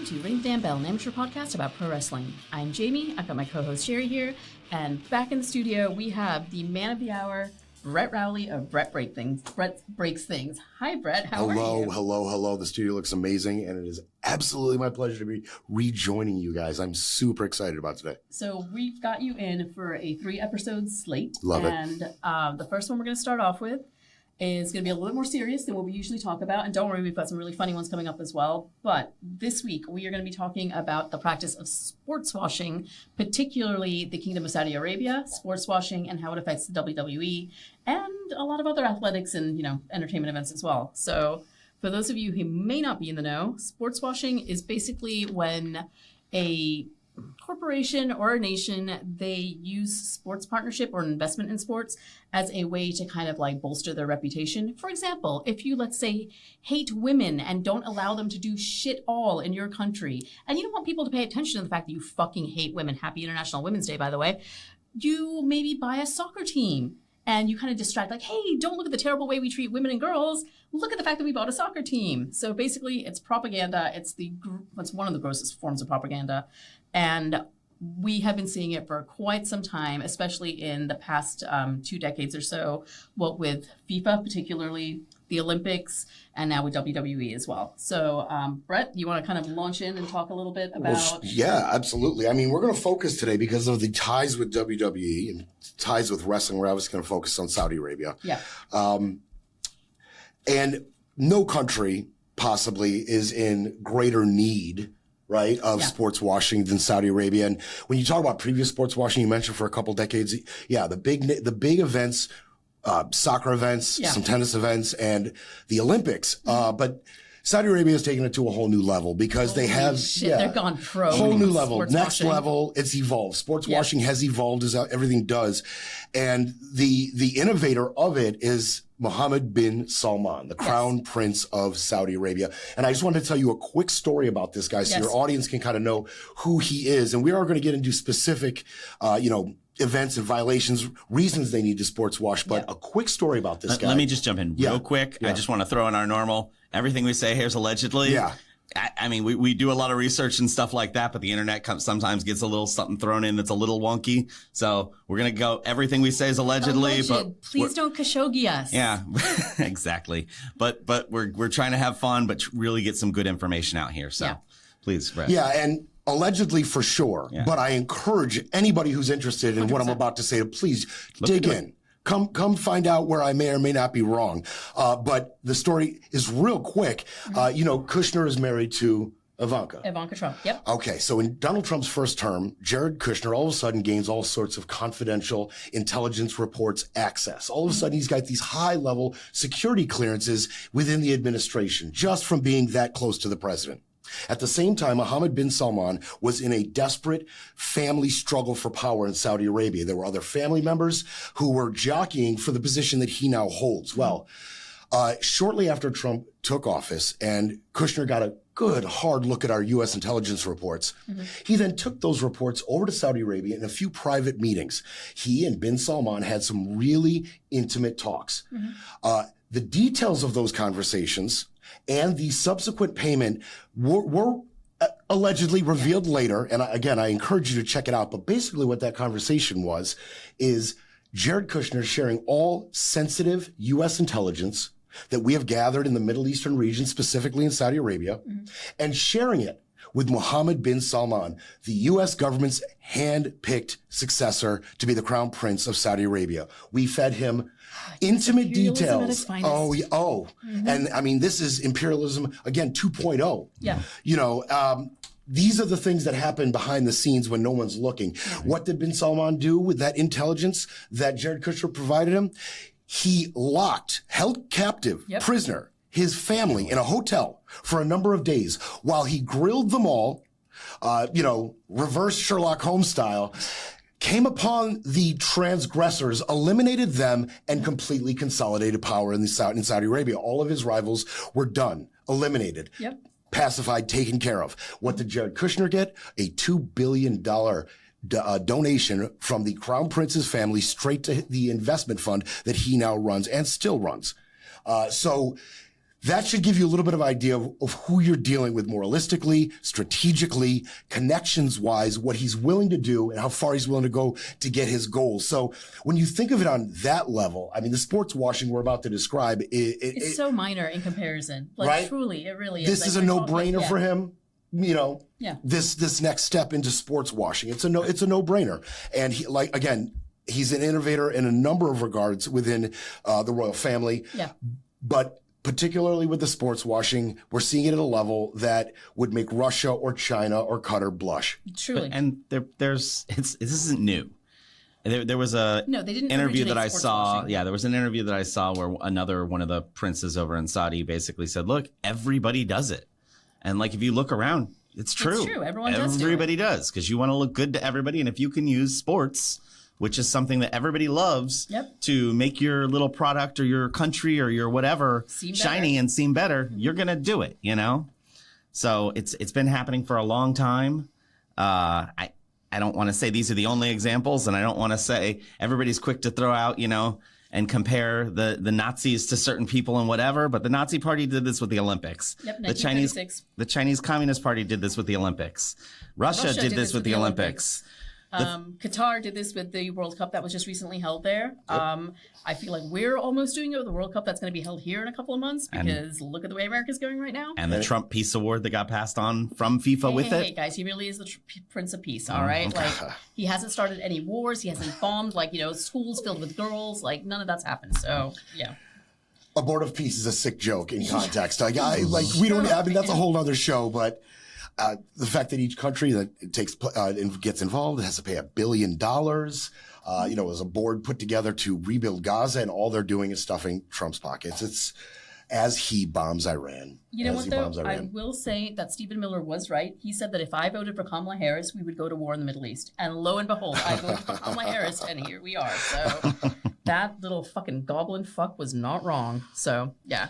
to Ring the Damn Bell, an amateur podcast about pro wrestling. I'm Jamie. I've got my co-host Sherry here, and back in the studio we have the man of the hour, Brett Rowley of Brett Breaks Things. Hi, Brett. How are you? Hello. The studio looks amazing, and it is absolutely my pleasure to be rejoining you guys. I'm super excited about today. So we've got you in for a 3-episode slate. Love it. And the first one we're going to start off with is going to be a little bit more serious than what we usually talk about. And don't worry, we've got some really funny ones coming up as well. But this week, we are going to be talking about the practice of sports washing, particularly the Kingdom of Saudi Arabia, sports washing, and how it affects the WWE, and a lot of other athletics and, entertainment events as well. So for those of you who may not be in the know, sports washing is basically when a corporation or a nation, they use sports partnership or investment in sports as a way to kind of like bolster their reputation. For example, if you, let's say, hate women and don't allow them to do shit all in your country, and you don't want people to pay attention to the fact that you fucking hate women, happy International Women's Day, by the way, you maybe buy a soccer team and you kind of distract, like, hey, don't look at the terrible way we treat women and girls. Look at the fact that we bought a soccer team. So basically, it's propaganda. It's one of the grossest forms of propaganda. And we have been seeing it for quite some time, especially in the past 2 decades or so, what with FIFA, particularly the Olympics, and now with WWE as well. So, Brett, you want to kind of launch in and talk a little bit about... Well, yeah, absolutely. I mean, we're going to focus today because of the ties with WWE and ties with wrestling. We're obviously going to focus on Saudi Arabia. Yeah. And no country possibly is in greater need, right, of sports washing than Saudi Arabia. And when you talk about previous sports washing, you mentioned for a couple decades, the big events, soccer events, some tennis events, and the Olympics. But Saudi Arabia has taken it to a whole new level because they have, they've gone pro. Whole new level, next level. It's evolved. Sports washing has evolved as everything does. And the innovator of it is Mohammed bin Salman, the crown prince of Saudi Arabia. And I just wanted to tell you a quick story about this guy so your audience can kind of know who he is. And we are going to get into specific, events and violations, reasons they need to sports wash. But a quick story about this guy. Let me just jump in real quick. I just want to throw in our normal, everything we say here is allegedly. Yeah. I mean, we do a lot of research and stuff like that, but the internet sometimes gets a little something thrown in that's a little wonky. So we're going to go, everything we say is allegedly. But please don't Khashoggi us. Yeah, exactly. But we're trying to have fun, but really get some good information out here. So please, Brett. Yeah, and allegedly for sure. Yeah. But I encourage anybody who's interested in 100%. What I'm about to say to please dig in. Come find out where I may or may not be wrong. But the story is real quick. Kushner is married to Ivanka Trump, yep. Okay, so in Donald Trump's first term, Jared Kushner all of a sudden gains all sorts of confidential intelligence reports access. All of a sudden, he's got these high-level security clearances within the administration just from being that close to the president. At the same time, Mohammed bin Salman was in a desperate family struggle for power in Saudi Arabia. There were other family members who were jockeying for the position that he now holds. Well, shortly after Trump took office and Kushner got a good hard look at our U.S. intelligence reports, he then took those reports over to Saudi Arabia in a few private meetings. He and bin Salman had some really intimate talks. The details of those conversations and the subsequent payment were allegedly revealed later. And again, I encourage you to check it out. But basically what that conversation is Jared Kushner sharing all sensitive U.S. intelligence that we have gathered in the Middle Eastern region, specifically in Saudi Arabia, and sharing it with Mohammed bin Salman, the U.S. government's hand-picked successor to be the crown prince of Saudi Arabia. We fed him intimate details. And I mean, this is imperialism, again, 2.0. Yeah. These are the things that happen behind the scenes when no one's looking. What did bin Salman do with that intelligence that Jared Kushner provided him? He held captive, prisoner, his family in a hotel for a number of days while he grilled them all, reverse Sherlock Holmes style, came upon the transgressors, eliminated them, and completely consolidated power in Saudi Arabia. All of his rivals were done, eliminated, pacified, taken care of. What did Jared Kushner get? A $2 billion donation from the Crown Prince's family straight to the investment fund that he now runs and still runs. So that should give you a little bit of idea of who you're dealing with moralistically, strategically, connections-wise, what he's willing to do and how far he's willing to go to get his goals. So when you think of it on that level, I mean, the sports washing we're about to describe, it's so minor in comparison. Like, right? Truly, it really is. This like, is a no-brainer for him. You know, this next step into sports washing. It's a no-brainer. And he, like, again, he's an innovator in a number of regards within the royal family. Yeah. But particularly with the sports washing, we're seeing it at a level that would make Russia or China or Qatar blush. Truly. And this isn't new. There was a interview that I saw. Washing. Yeah, there was an interview that I saw where one of the princes over in Saudi basically said, "Look, everybody does it." And like, if you look around, it's true. It's true. Everybody does, because you want to look good to everybody. And if you can use sports, which is something that everybody loves, to make your little product or your country or your whatever shiny and seem better, you're going to do it, you know? So it's been happening for a long time. I don't want to say these are the only examples, and I don't want to say everybody's quick to throw out, you know, and compare the Nazis to certain people and whatever, but the Nazi Party did this with the Olympics. Yep, the Chinese Communist Party did this with the Olympics. Russia did this with the Olympics. Qatar did this with the World Cup that was just recently held there. I feel like we're almost doing it with the World Cup that's going to be held here in a couple of months, because look at the way America's going right now. And the Trump Peace Award that got passed on from FIFA with it. Hey, guys, he really is the Prince of Peace, all right? Like, he hasn't started any wars. He hasn't bombed, like, you know, schools filled with girls. Like, none of that's happened. So, yeah. Abortive peace is a sick joke in context. We don't. I mean, that's a whole other show. But the fact that each country that takes and gets involved has to pay $1 billion. You know, as a board put together to rebuild Gaza, and all they're doing is stuffing Trump's pockets. It's as he bombs Iran. You know what, though? I will say that Stephen Miller was right. He said that if I voted for Kamala Harris, we would go to war in the Middle East. And lo and behold, I voted for Kamala Harris, and here we are. So that little fucking goblin fuck was not wrong. So, yeah.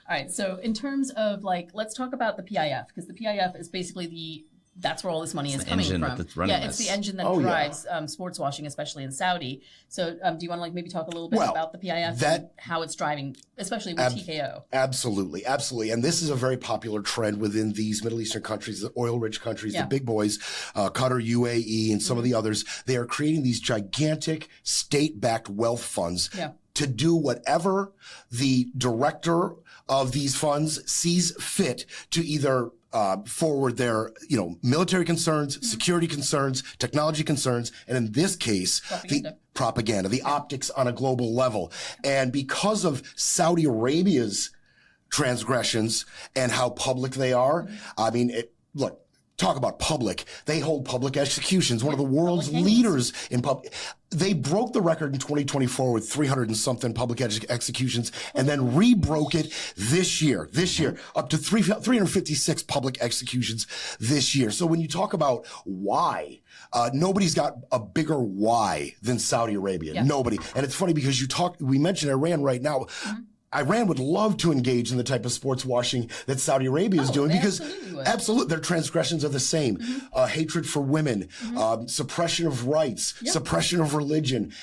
All right. So in terms of, like, let's talk about the PIF, because the PIF is basically that's where all this money is coming from. It's the engine that drives sports washing, especially in Saudi. So do you want to, like, maybe talk a little bit about the PIF and how it's driving, especially with TKO? Absolutely. And this is a very popular trend within these Middle Eastern countries, the oil-rich countries, the big boys, Qatar, UAE, and some of the others. They are creating these gigantic state-backed wealth funds to do whatever the director of these funds sees fit to either forward their, you know, military concerns, security concerns, technology concerns, and in this case, the propaganda, the optics on a global level. And because of Saudi Arabia's transgressions and how public they are, I mean, look, talk about public. They hold public executions, one of the world's leaders in public. They broke the record in 2024 with 300 and something public executions, and then re-broke it this year, up to 356 public executions this year. So when you talk about why, nobody's got a bigger why than Saudi Arabia. Nobody. And it's funny because we mentioned Iran right now. Iran would love to engage in the type of sports washing that Saudi Arabia is doing, because absolutely their transgressions are the same. Hatred for women, suppression of rights, suppression of religion,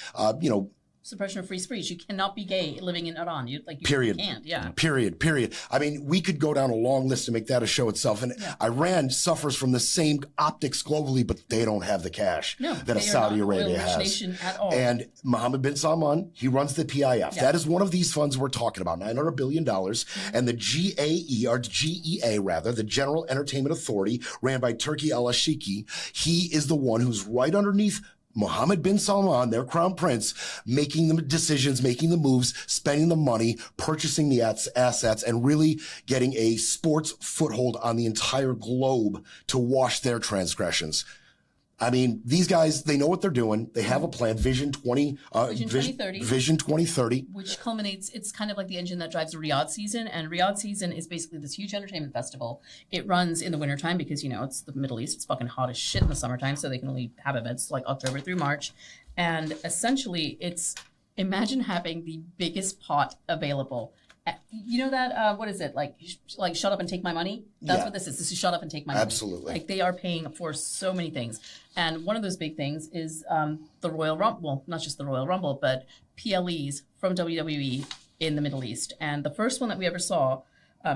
you know, suppression of free speech. You cannot be gay living in Iran. You Period. Can't. Yeah. Period. I mean, we could go down a long list to make that a show itself. And Iran suffers from the same optics globally, but they don't have the cash that a Saudi Arabia has. Nation at all. And Mohammed bin Salman, he runs the PIF. That is one of these funds we're talking about, $900 billion. And the GEA rather, the General Entertainment Authority, ran by Turki Al-Ashiki, he is the one who's right underneath Mohammed bin Salman, their crown prince, making the decisions, making the moves, spending the money, purchasing the assets, and really getting a sports foothold on the entire globe to wash their transgressions. I mean, these guys, they know what they're doing. They have a plan, Vision 2030. Vision 2030. Which culminates, it's kind of like the engine that drives the Riyadh season. And Riyadh season is basically this huge entertainment festival. It runs in the wintertime because, you know, it's the Middle East. It's fucking hot as shit in the summertime, so they can only have events like October through March. And essentially, imagine having the biggest pot available. You know that, what is it? Like shut up and take my money? That's what this is. This is shut up and take my money. Absolutely. Like, they are paying for so many things. And one of those big things is the Royal Rumble. Well, not just the Royal Rumble, but PLEs from WWE in the Middle East. And the first one that we ever saw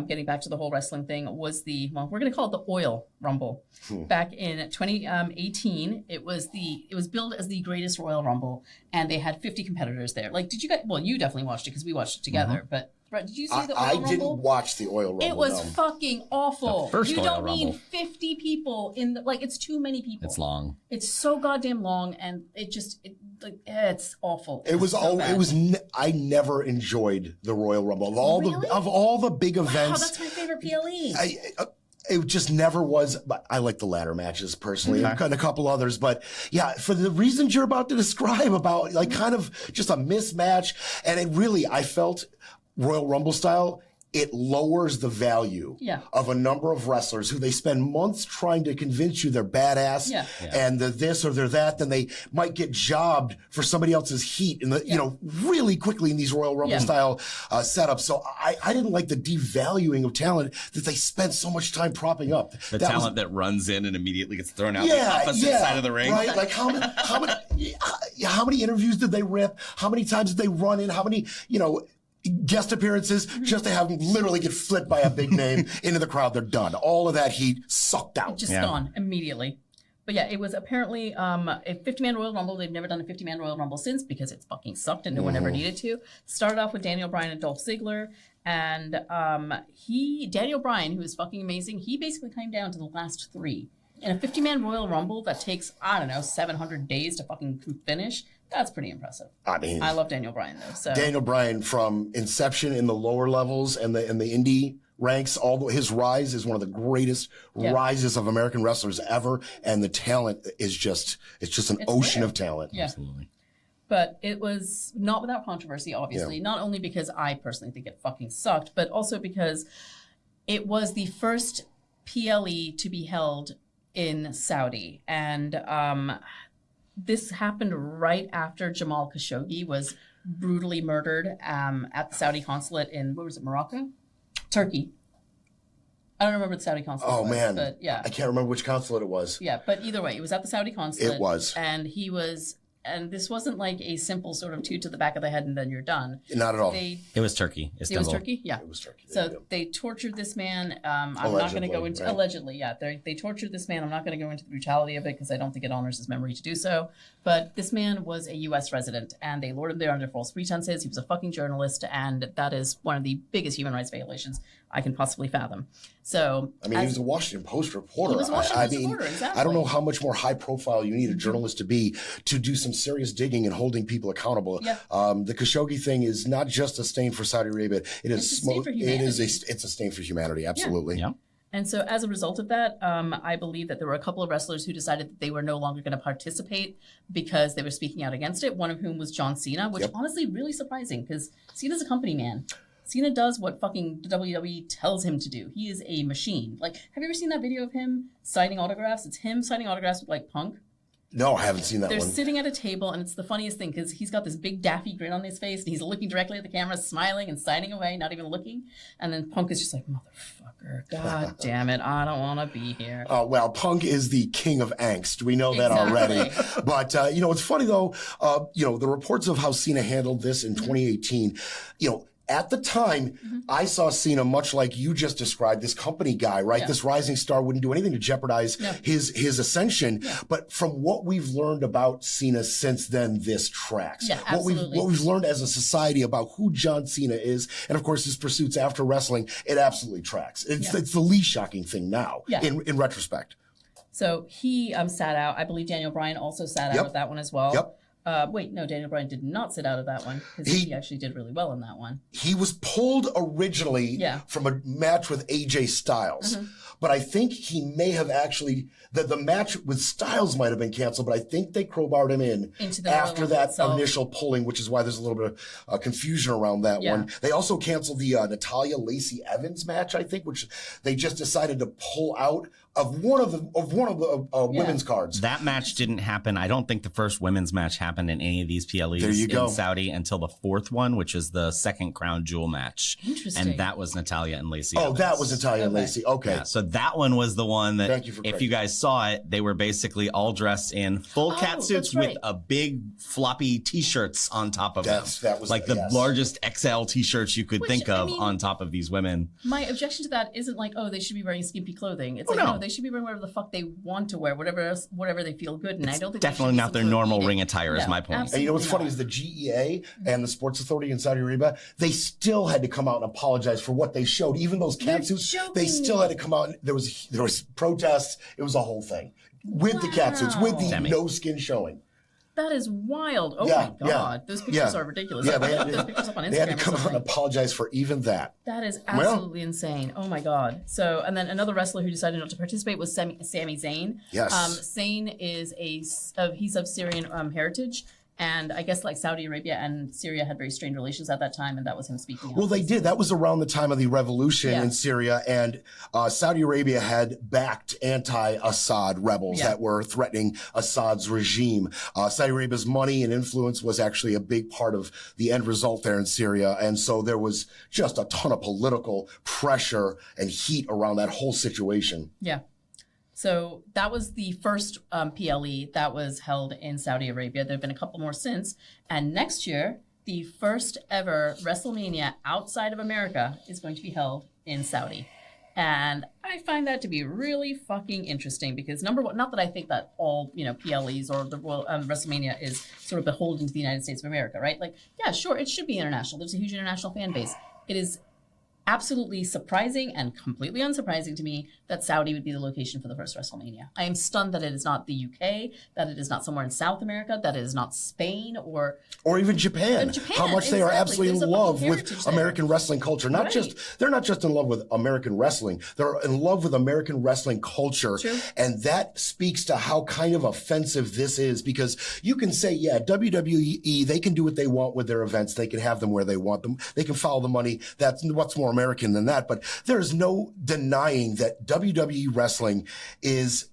getting back to the whole wrestling thing, was we're going to call it the Oil Rumble. Back in 2018, it was billed as the greatest Royal Rumble, and they had 50 competitors there. Like, did you guys? Well, you definitely watched it because we watched it together. But Brett, did you see the Oil Rumble? I didn't watch the Oil Rumble. It was fucking awful. The first you Oil don't Rumble. need 50 people in it's too many people. It's long. It's so goddamn long, and it's awful. I never enjoyed the Royal Rumble. Of all the big events. Wow, that's my favorite PLE. It just never was, but I like the ladder matches personally, and a couple others. But yeah, for the reasons you're about to describe about kind of just a mismatch. And it really, I felt Royal Rumble style, it lowers the value of a number of wrestlers who they spend months trying to convince you they're badass and they're this or they're that. Then they might get jobbed for somebody else's heat in the, really quickly in these Royal Rumble style setups. So I didn't like the devaluing of talent that they spent so much time propping up. The talent that runs in and immediately gets thrown out the opposite side of the ring. Right? Like how many interviews did they rip? How many times did they run in? How many, guest appearances just to have them literally get flipped by a big name into the crowd? They're done. All of that heat sucked out. Just gone immediately. But yeah, it was apparently a 50-man Royal Rumble. They've never done a 50-man Royal Rumble since because it's fucking sucked and no one ever needed to. Started off with Daniel Bryan and Dolph Ziggler. And Daniel Bryan, who is fucking amazing, he basically came down to the last three. In a 50-man Royal Rumble that takes, 700 days to fucking finish, that's pretty impressive. I mean, I love Daniel Bryan though. So Daniel Bryan, from inception in the lower levels and the indie ranks, his rise is one of the greatest rises of American wrestlers ever, and the talent is just an ocean of talent. Yeah. Absolutely. But it was not without controversy, obviously. Not only because I personally think it fucking sucked, but also because it was the first PLE to be held in Saudi, and this happened right after Jamal Khashoggi was brutally murdered at the Saudi consulate in, Morocco? Turkey. I don't remember the Saudi consulate. Oh, man. But yeah. I can't remember which consulate it was. Yeah, but either way, it was at the Saudi consulate. It was. And and this wasn't like a simple sort of toot to the back of the head and then you're done. Not at all. It was Turkey. It was Turkey? Yeah. It was Turkey. So they tortured this man. I'm not going to go into... Right? Allegedly, yeah. They tortured this man. I'm not going to go into the brutality of it because I don't think it honors his memory to do so. But this man was a U.S. resident, and they lured him there under false pretenses. He was a fucking journalist, and that is one of the biggest human rights violations I can possibly fathom. So, he was a Washington Post reporter. He was a Washington Post reporter, exactly. I don't know how much more high profile you need a journalist to be to do some serious digging and holding people accountable. Yeah. The Khashoggi thing is not just a stain for Saudi Arabia. It's a stain for humanity. Absolutely. Yeah. And so as a result of that, I believe that there were a couple of wrestlers who decided that they were no longer going to participate because they were speaking out against it, one of whom was John Cena, which honestly really surprising because Cena's a company man. Cena does what fucking WWE tells him to do. He is a machine. Like, have you ever seen that video of him signing autographs? It's him signing autographs with, like, Punk. No, I haven't seen that They're one. They're sitting at a table, and it's the funniest thing because he's got this big daffy grin on his face, and he's looking directly at the camera, smiling and signing away, not even looking. And then Punk is just like, motherfucker, god damn it, I don't want to be here. Well, Punk is the king of angst. We know that already. But, it's funny, though, the reports of how Cena handled this in 2018, at the time, I saw Cena much like you just described, this company guy, right? Yeah. This rising star wouldn't do anything to jeopardize his ascension. Yeah. But from what we've learned about Cena since then, this tracks. Yeah, absolutely. What we've learned as a society about who John Cena is, and of course his pursuits after wrestling, it absolutely tracks. It's the least shocking thing now, in retrospect. So he sat out. I believe Daniel Bryan also sat out of that one as well. Yep. Daniel Bryan did not sit out of that one because he actually did really well in that one. He was pulled originally from a match with AJ Styles, but I think he may have actually the match with Styles might have been canceled, but I think they crowbarred him in after that initial pulling, which is why there's a little bit of confusion around that one. They also canceled the Natalya Lacey Evans match, I think, which they just decided to pull out of one of the women's cards. That match didn't happen. I don't think the first women's match happened in any of these PLEs in Saudi until the fourth one, which is the second crown jewel match. Interesting. And that was Natalya and Lacey. Oh, Evans. that was Natalya and Lacey. Okay. Yeah, so that one was the one that, if you guys saw it, they were basically all dressed in full catsuits with a big floppy T-shirts on top of them. That was like the largest XL T-shirts you could think of on top of these women. My objection to that isn't like, oh, they should be wearing skimpy clothing. It's no, they should be wearing whatever the fuck they want to wear, whatever they feel good in. I don't think definitely not their normal ring attire is my point. And you know what's funny is the GEA and the Sports Authority in Saudi Arabia, they still had to come out and apologize for what they showed. Even those catsuits, they still had to come out. And there was protests. It was a whole thing with the catsuits, with the no skin showing. That is wild. Oh my God. Those pictures are ridiculous. Yeah, I put those pictures up on Instagram. They had to come out and apologize for even that. That is absolutely insane. Oh my God. So, and then another wrestler who decided not to participate was Sami Zayn. Yes. Zayn is he's of Syrian heritage. And I guess like Saudi Arabia and Syria had very strained relations at that time, and that was him speaking out. Well, they did. That was around the time of the revolution in Syria, and Saudi Arabia had backed anti-Assad rebels that were threatening Assad's regime. Saudi Arabia's money and influence was actually a big part of the end result there in Syria, and so there was just a ton of political pressure and heat around that whole situation. Yeah. So that was the first PLE that was held in Saudi Arabia. There have been a couple more since. And next year, the first ever Wrestlemania outside of America is going to be held in Saudi. And I find that to be really fucking interesting because number one, not that I think that all, PLEs or the Wrestlemania is sort of beholden to the United States of America, right? Like, yeah, sure, it should be international. There's a huge international fan base. It is absolutely surprising and completely unsurprising to me that Saudi would be the location for the first WrestleMania. I am stunned that it is not the UK, that it is not somewhere in South America, that it is not Spain or even Japan. How much they are absolutely in love with American wrestling culture. They're not just in love with American wrestling. They're in love with American wrestling culture. True. And that speaks to how kind of offensive this is because you can say, yeah, WWE, they can do what they want with their events. They can have them where they want them. They can follow the money. That's what's more American than that, but there's no denying that WWE wrestling is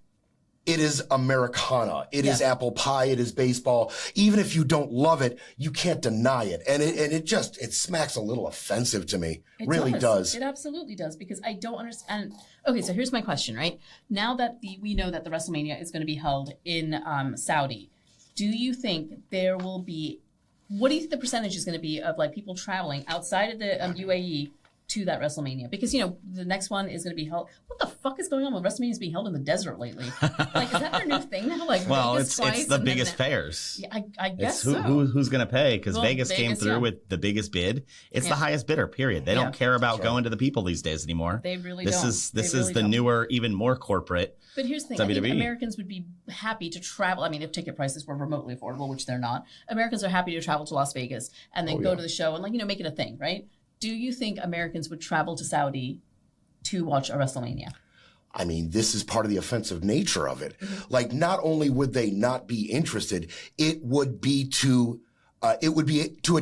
Americana. It is apple pie. It is baseball. Even if you don't love it, you can't deny it. And it smacks a little offensive to me. It really does. It absolutely does because I don't understand. Okay, so here's my question, right? Now that we know that the WrestleMania is going to be held in Saudi, do you think there will be, what do you think the percentage is going to be of like people traveling outside of the UAE to that WrestleMania? Because, the next one is going to be held. What the fuck is going on with WrestleMania is being held in the desert lately? Like, is that their new thing now? Like, well, Vegas it's the biggest payers. Yeah, I guess who's going to pay? Because Vegas came through with the biggest bid. It's the highest bidder, period. They don't care about going to the people these days anymore. They really don't. This is the newer, even more corporate. But here's the thing. I think Americans would be happy to travel. I mean, if ticket prices were remotely affordable, which they're not, Americans are happy to travel to Las Vegas and then go to the show and make it a thing, right? Do you think Americans would travel to Saudi to watch a WrestleMania? I mean, this is part of the offensive nature of it. Like, not only would they not be interested, it would be to a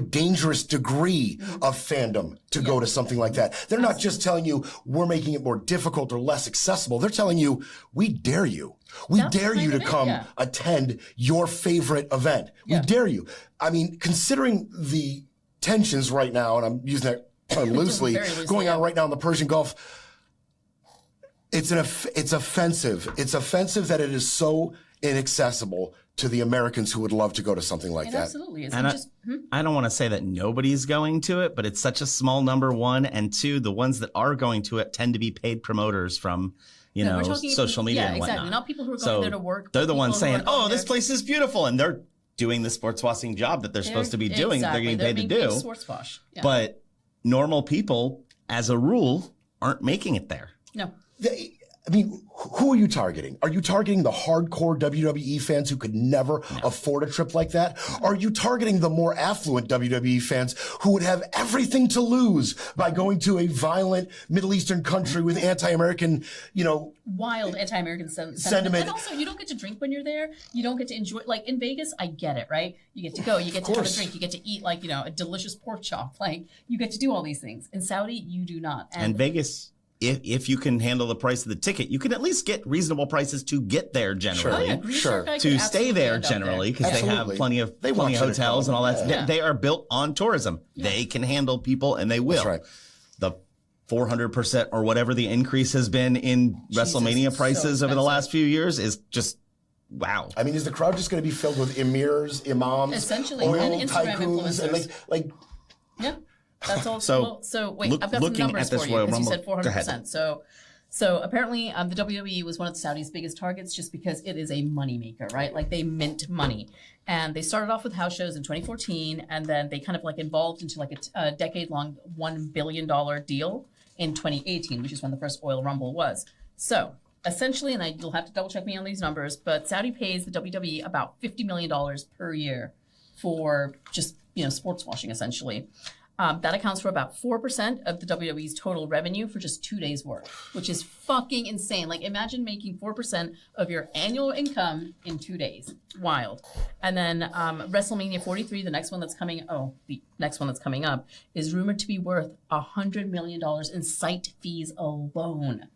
dangerous degree of fandom to go to something like that. They're not just telling you we're making it more difficult or less accessible. They're telling you, we dare you. We dare you to come attend your favorite event. We dare you. I mean, considering the tensions right now, and I'm using that term loosely, going on right now in the Persian Gulf, it's offensive. It's offensive that it is so inaccessible to the Americans who would love to go to something like that. Absolutely is. And I don't want to say that nobody's going to it, but it's such a small number, one, and two, the ones that are going to it tend to be paid promoters from social media and whatnot. Exactly. Not people who are going there to work. They're the ones saying, "Oh, this place is beautiful," and they're doing the sportswashing job that they're supposed to be doing. They're getting paid to do. Sportswash. Yeah. But normal people, as a rule, aren't making it there. No. Who are you targeting? Are you targeting the hardcore WWE fans who could never afford a trip like that? Or are you targeting the more affluent WWE fans who would have everything to lose by going to a violent Middle Eastern country with anti-American, wild anti-American sentiment? And also, you don't get to drink when you're there. You don't get to enjoy. Like in Vegas, I get it, right? You get to go. You get to have a drink. You get to eat a delicious pork chop. Like you get to do all these things. In Saudi, you do not. And Vegas if you can handle the price of the ticket, you can at least get reasonable prices to get there generally. Sure. To stay there generally, because they have plenty of hotels and all that. Yeah. They are built on tourism. Yeah. They can handle people, and they will. That's right. The 400% or whatever the increase has been in Wrestlemania prices over the last few years is just wow. I mean, is the crowd just going to be filled with emirs, imams, essentially, oil and Instagram tycoons, influencers? and Yeah, that's all. So wait, I've got some numbers for you because you said 400%. So apparently, the WWE was one of the Saudis' biggest targets just because it is a moneymaker, right? Like they mint money, and they started off with house shows in 2014, and then they kind of like evolved into like a decade-long $1 billion deal in 2018, which is when the first Oil Rumble was. So essentially, and you'll have to double check me on these numbers, but Saudi pays the WWE about $50 million per year for just, sports washing, essentially. That accounts for about 4% of the WWE's total revenue for just 2 days' work, which is fucking insane. Like, imagine making 4% of your annual income in 2 days. Wild. And then WrestleMania 43, the next one that's coming up, is rumored to be worth $100 million in site fees alone,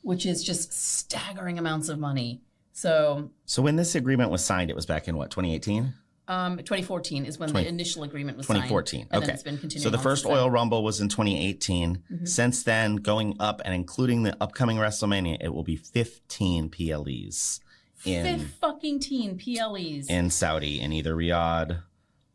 which is just staggering amounts of money. So when this agreement was signed, it was back in what, 2018? 2014 is when the initial agreement was signed. 2014. And okay. then it's been continuing so the first Oil Rumble was in 2018. Mm-hmm. Since then, going up and including the upcoming WrestleMania, it will be 15 PLEs fucking PLEs in Saudi, in either Riyadh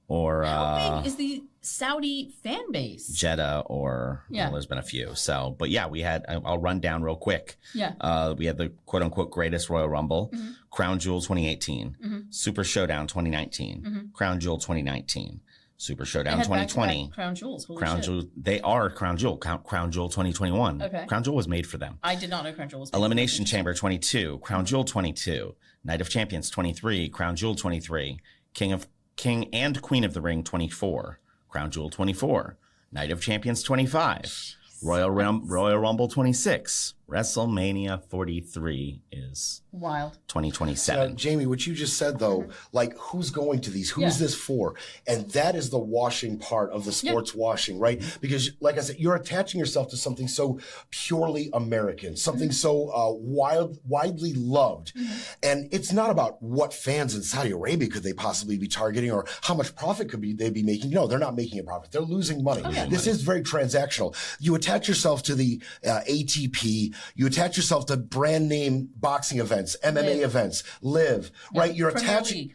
or how big is the Saudi fan base? Jeddah, or well, there's been a few. So, but yeah, we had. I'll run down real quick. Yeah. We had the quote unquote greatest Royal Rumble, Crown Jewel 2018, Super Showdown 2019, Crown Jewel 2019, Super Showdown 2020. Crown Jewels. Crown Jewel. They are Crown Jewel. Crown Jewel 2021. Okay. Crown Jewel was made for them. I did not know Crown Jewel was made Elimination Chamber 22, Crown Jewel 22, Night of Champions 23, Crown Jewel 23, King and Queen of the Ring 24, Crown Jewel 24, Night of Champions 25, Royal Rumble 26, WrestleMania 43 is wild. 2027. Jamie, what you just said though, like who's going to these? Who's this for? And that is the washing part of the sports washing, right? Because like I said, you're attaching yourself to something so purely American, something so widely loved. And it's not about what fans in Saudi Arabia could they possibly be targeting or how much profit could they be making. No, they're not making a profit. They're losing money. This is very transactional. You attach yourself to the ATP. You attach yourself to brand name boxing events, MMA events, Live, right? You're attaching.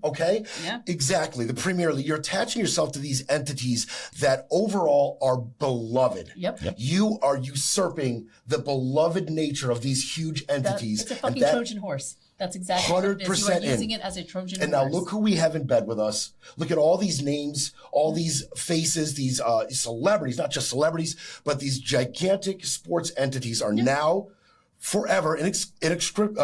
Okay? Yeah. Exactly. The Premier League. You're attaching yourself to these entities that overall are beloved. Yep. You are usurping the beloved nature of these huge entities. It's a fucking Trojan horse. That's exactly 100% what it is. You are using it as a Trojan horse. And now look who we have in bed with us. Look at all these names, all these faces, these celebrities, not just celebrities, but these gigantic sports entities are now forever inextricably.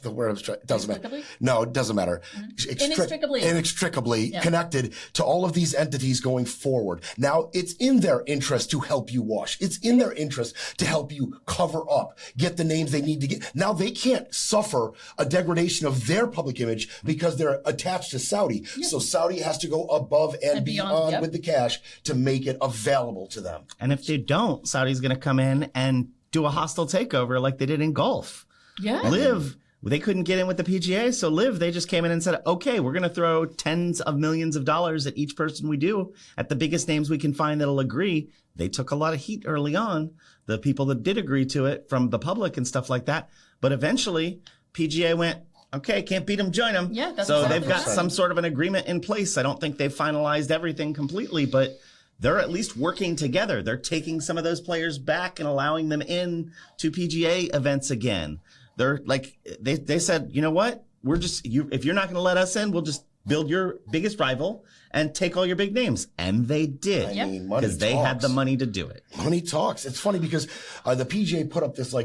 The word I was trying, doesn't matter. No, it doesn't matter. Inextricably connected to all of these entities going forward. Now, it's in their interest to help you wash. It's in their interest to help you cover up, get the names they need to get. Now, they can't suffer a degradation of their public image because they're attached to Saudi. So Saudi has to go above and beyond with the cash to make it available to them. And if they don't, Saudi's going to come in and do a hostile takeover like they did in golf. Yeah. Live, they couldn't get in with the PGA, so Live, they just came in and said, okay, we're going to throw tens of millions of dollars at each person we do at the biggest names we can find that'll agree. They took a lot of heat early on, the people that did agree to it from the public and stuff like that. But eventually, PGA went, okay, can't beat them, join them. Yeah, that's so exactly they've got some sort of an agreement in place. I don't think they've finalized everything completely, but they're at least working together. They're taking some of those players back and allowing them in to PGA events again. They're like, they said, you know what? We're just, if you're not going to let us in, we'll just build your biggest rival and take all your big names. And they did. I mean, money because they had the money to do it. Money talks. It's funny because the PGA put up this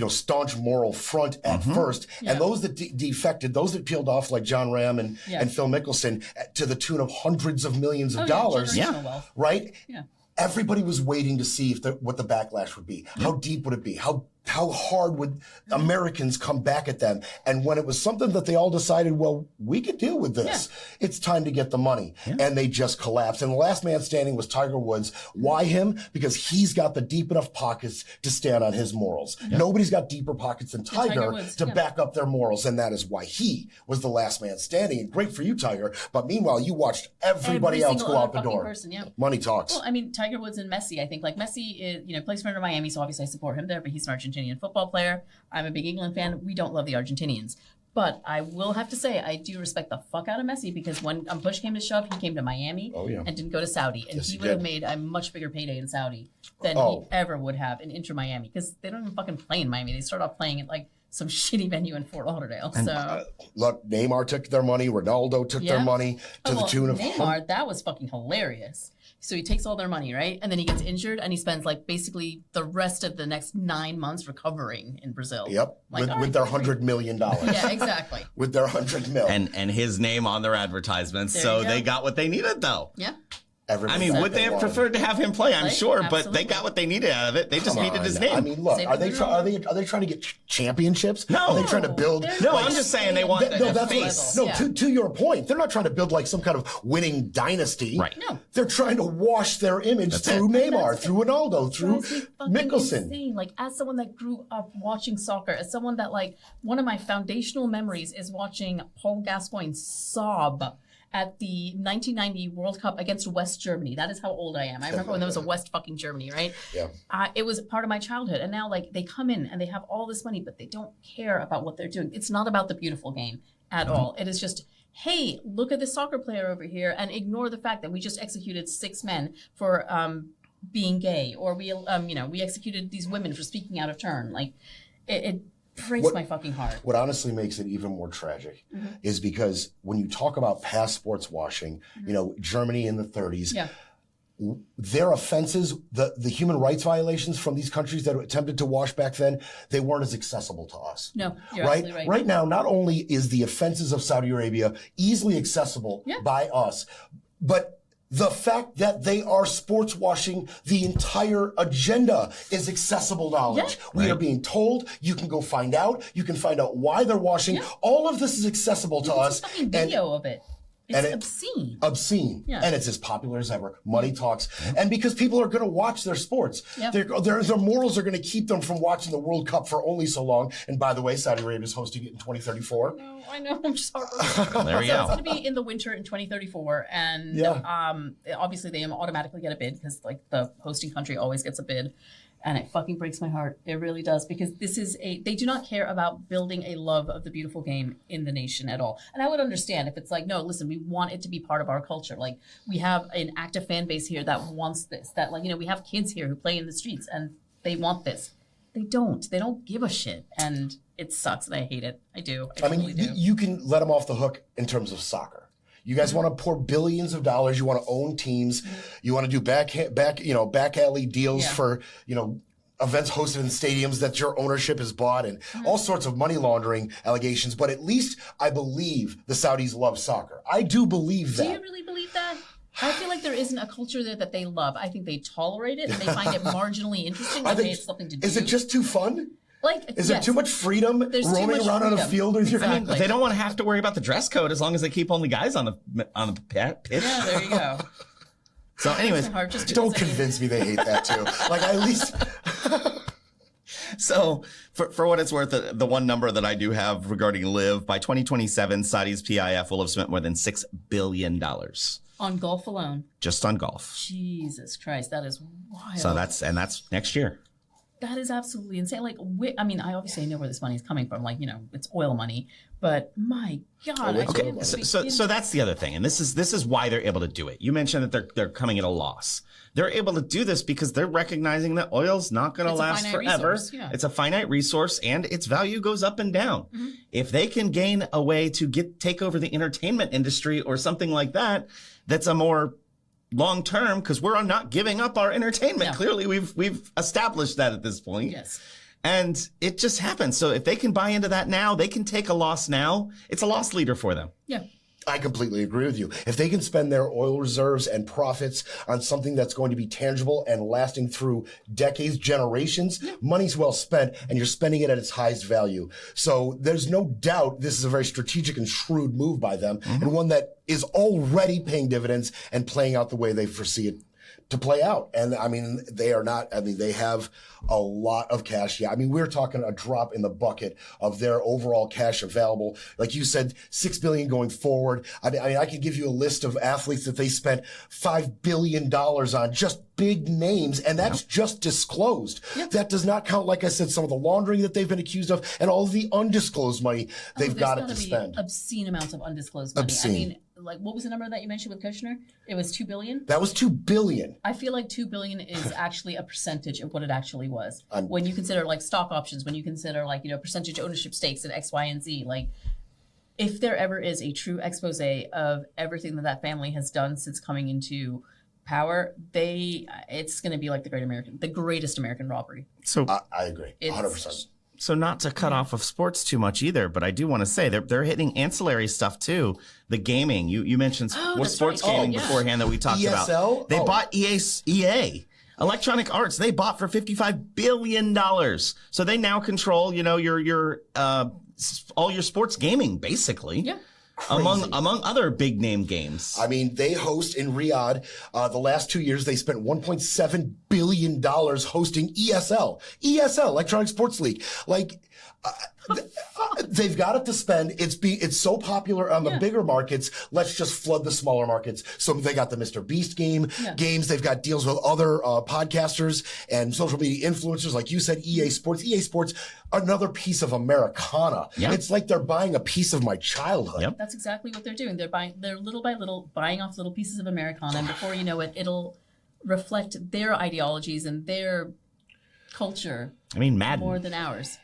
staunch moral front at first. And those that defected, those that peeled off like John Ram and Phil Mickelson to the tune of hundreds of millions of dollars. Wealth. Right? Yeah. Everybody was waiting to see what the backlash would be. How deep would it be? How how hard would Americans come back at them? And when it was something that they all decided, well, we could deal with this. Yeah. It's time to get the money. Yeah. And they just collapsed. And the last man standing was Tiger Woods. Why him? Because he's got the deep enough pockets to stand on his morals. Yeah. Nobody's got deeper pockets than Tiger Woods, to back up their morals. And that is why he was the last man standing. And great for you, Tiger. But meanwhile, you watched everybody else go out the door. Person, yeah. Money talks. Well, I mean, Tiger Woods and Messi, I think, like Messi is, plays for Miami, so obviously I support him there, but he's an Argentinian football player. I'm a big England fan. We don't love the Argentinians. But I will have to say, I do respect the fuck out of Messi because when push came to shove, he came to Miami and didn't go to Saudi. And he would have made a much bigger payday in Saudi than he ever would have in Inter Miami because they don't even fucking play in Miami. They start off playing at like some shitty venue in Fort Lauderdale. So look, Neymar took their money. Ronaldo took their money to the tune of Neymar. That was fucking hilarious. So he takes all their money, right? And then he gets injured and he spends like basically the rest of the next 9 months recovering in Brazil. Yep. Like, with their $100 million. Yeah, exactly. With their $100 million. And his name on their advertisements. So they got what they needed though. Yeah. I mean, would they have preferred to have him play? I'm sure, but they got what they needed out of it. They just needed his name. I mean, look, are they trying to get championships? No. Are they trying to build? No, I'm just saying they want the face. No, to your point, they're not trying to build like some kind of winning dynasty. Right. No. They're trying to wash their image through Neymar, through Ronaldo, through Mickelson. Insane. Like, as someone that grew up watching soccer, as someone that, like, one of my foundational memories is watching Paul Gascoigne sob at the 1990 World Cup against West Germany. That is how old I am. I remember when there was a West fucking Germany, right? Yeah. It was part of my childhood. And now, like, they come in and they have all this money, but they don't care about what they're doing. It's not about the beautiful game at all. It is just, hey, look at this soccer player over here and ignore the fact that we just executed 6 men for being gay, or we executed these women for speaking out of turn. Like, it breaks my fucking heart. What honestly makes it even more tragic is because when you talk about past sports washing, Germany in the 30s, their offenses, the human rights violations from these countries that attempted to wash back then, they weren't as accessible to us. No, you're absolutely right. Right now, not only is the offenses of Saudi Arabia easily accessible by us, but the fact that they are sports washing the entire agenda is accessible knowledge. Yeah. We are being told. You can go find out. You can find out why they're washing. Yeah. All of this is accessible to us. There's a fucking video of it. It's obscene. Obscene. Yeah. And it's as popular as ever. Money talks. And because people are going to watch their sports. Yeah. Their morals are going to keep them from watching the World Cup for only so long. And by the way, Saudi Arabia is hosting it in 2034. No, I know. I'm sorry. There we go. It's going to be in the winter in 2034. And obviously they automatically get a bid because like the hosting country always gets a bid. And it fucking breaks my heart. It really does. Because they do not care about building a love of the beautiful game in the nation at all. And I would understand if it's like, no, listen, we want it to be part of our culture. Like, we have an active fan base here that wants this. That, like, we have kids here who play in the streets and they want this. They don't. They don't give a shit. And it sucks and I hate it. I do. I mean, you can let them off the hook in terms of soccer. You guys want to pour billions of dollars. You want to own teams. You want to do back alley deals for, events hosted in stadiums that your ownership has bought and all sorts of money laundering allegations. But at least I believe the Saudis love soccer. I do believe that. Do you really believe that? I feel like there isn't a culture there that they love. I think they tolerate it and they find it marginally interesting. Like, hey, it's something to do. Is it just too fun? Like, is there too much freedom roaming around on a field with your family? They don't want to have to worry about the dress code as long as they keep only guys on the pitch. Yeah, there you go. So, anyways, don't convince me they hate that too. Like, at least. So, for what it's worth, the one number that I do have regarding LIV, by 2027, Saudi's PIF will have spent more than $6 billion on golf alone. Just on golf. Jesus Christ, that is wild. So that's next year. That is absolutely insane. Like, I mean, I obviously know where this money is coming from. Like, it's oil money. But my God, okay. So that's the other thing, and this is why they're able to do it. You mentioned that they're coming at a loss. They're able to do this because they're recognizing that oil's not going to last forever. It's a finite resource, and its value goes up and down. Mm-hmm. If they can gain a way to take over the entertainment industry or something like that, that's a more long term, because we're not giving up our entertainment. No. Clearly, we've established that at this point. Yes. And it just happens. So if they can buy into that now, they can take a loss now. It's a loss leader for them. Yeah. I completely agree with you. If they can spend their oil reserves and profits on something that's going to be tangible and lasting through decades, generations, money's well spent, and you're spending it at its highest value. So there's no doubt this is a very strategic and shrewd move by them, and one that is already paying dividends and playing out the way they foresee it to play out. And I mean, they have a lot of cash. Yeah. I mean, we're talking a drop in the bucket of their overall cash available. Like you said, $6 billion going forward. I mean, I could give you a list of athletes that they spent $5 billion on, just big names, and that's just disclosed. Yep. That does not count, like I said, some of the laundering that they've been accused of and all of the undisclosed money they've got to spend. Obscene amounts of undisclosed money. Obscene. I mean, like, what was the number that you mentioned with Kushner? It was $2 billion? That was $2 billion. I feel like $2 billion is actually a percentage of what it actually was. When you consider like stock options, when you consider like, percentage ownership stakes in X, Y, and Z, like if there ever is a true expose of everything that family has done since coming into power, it's going to be like the greatest American robbery. So I agree, 100%. So not to cut off of sports too much either, but I do want to say they're hitting ancillary stuff too. The gaming, you mentioned sports gaming beforehand that we talked about. They bought EA. Electronic Arts, they bought for $55 billion. So they now control, your all your sports gaming, basically. Yeah. Among other big name games. I mean, they host in Riyadh. The last 2 years, they spent $1.7 billion hosting ESL, Electronic Sports League. Like, they've got it to spend. It's so popular on the bigger markets. Let's just flood the smaller markets. So they got the Mr. Beast games. They've got deals with other podcasters and social media influencers, like you said. EA Sports, another piece of Americana. Yep. It's like they're buying a piece of my childhood. Yep. That's exactly what they're doing. They're little by little buying off little pieces of Americana, and before you know it, it'll reflect their ideologies and their culture. I mean, Madden more than ours.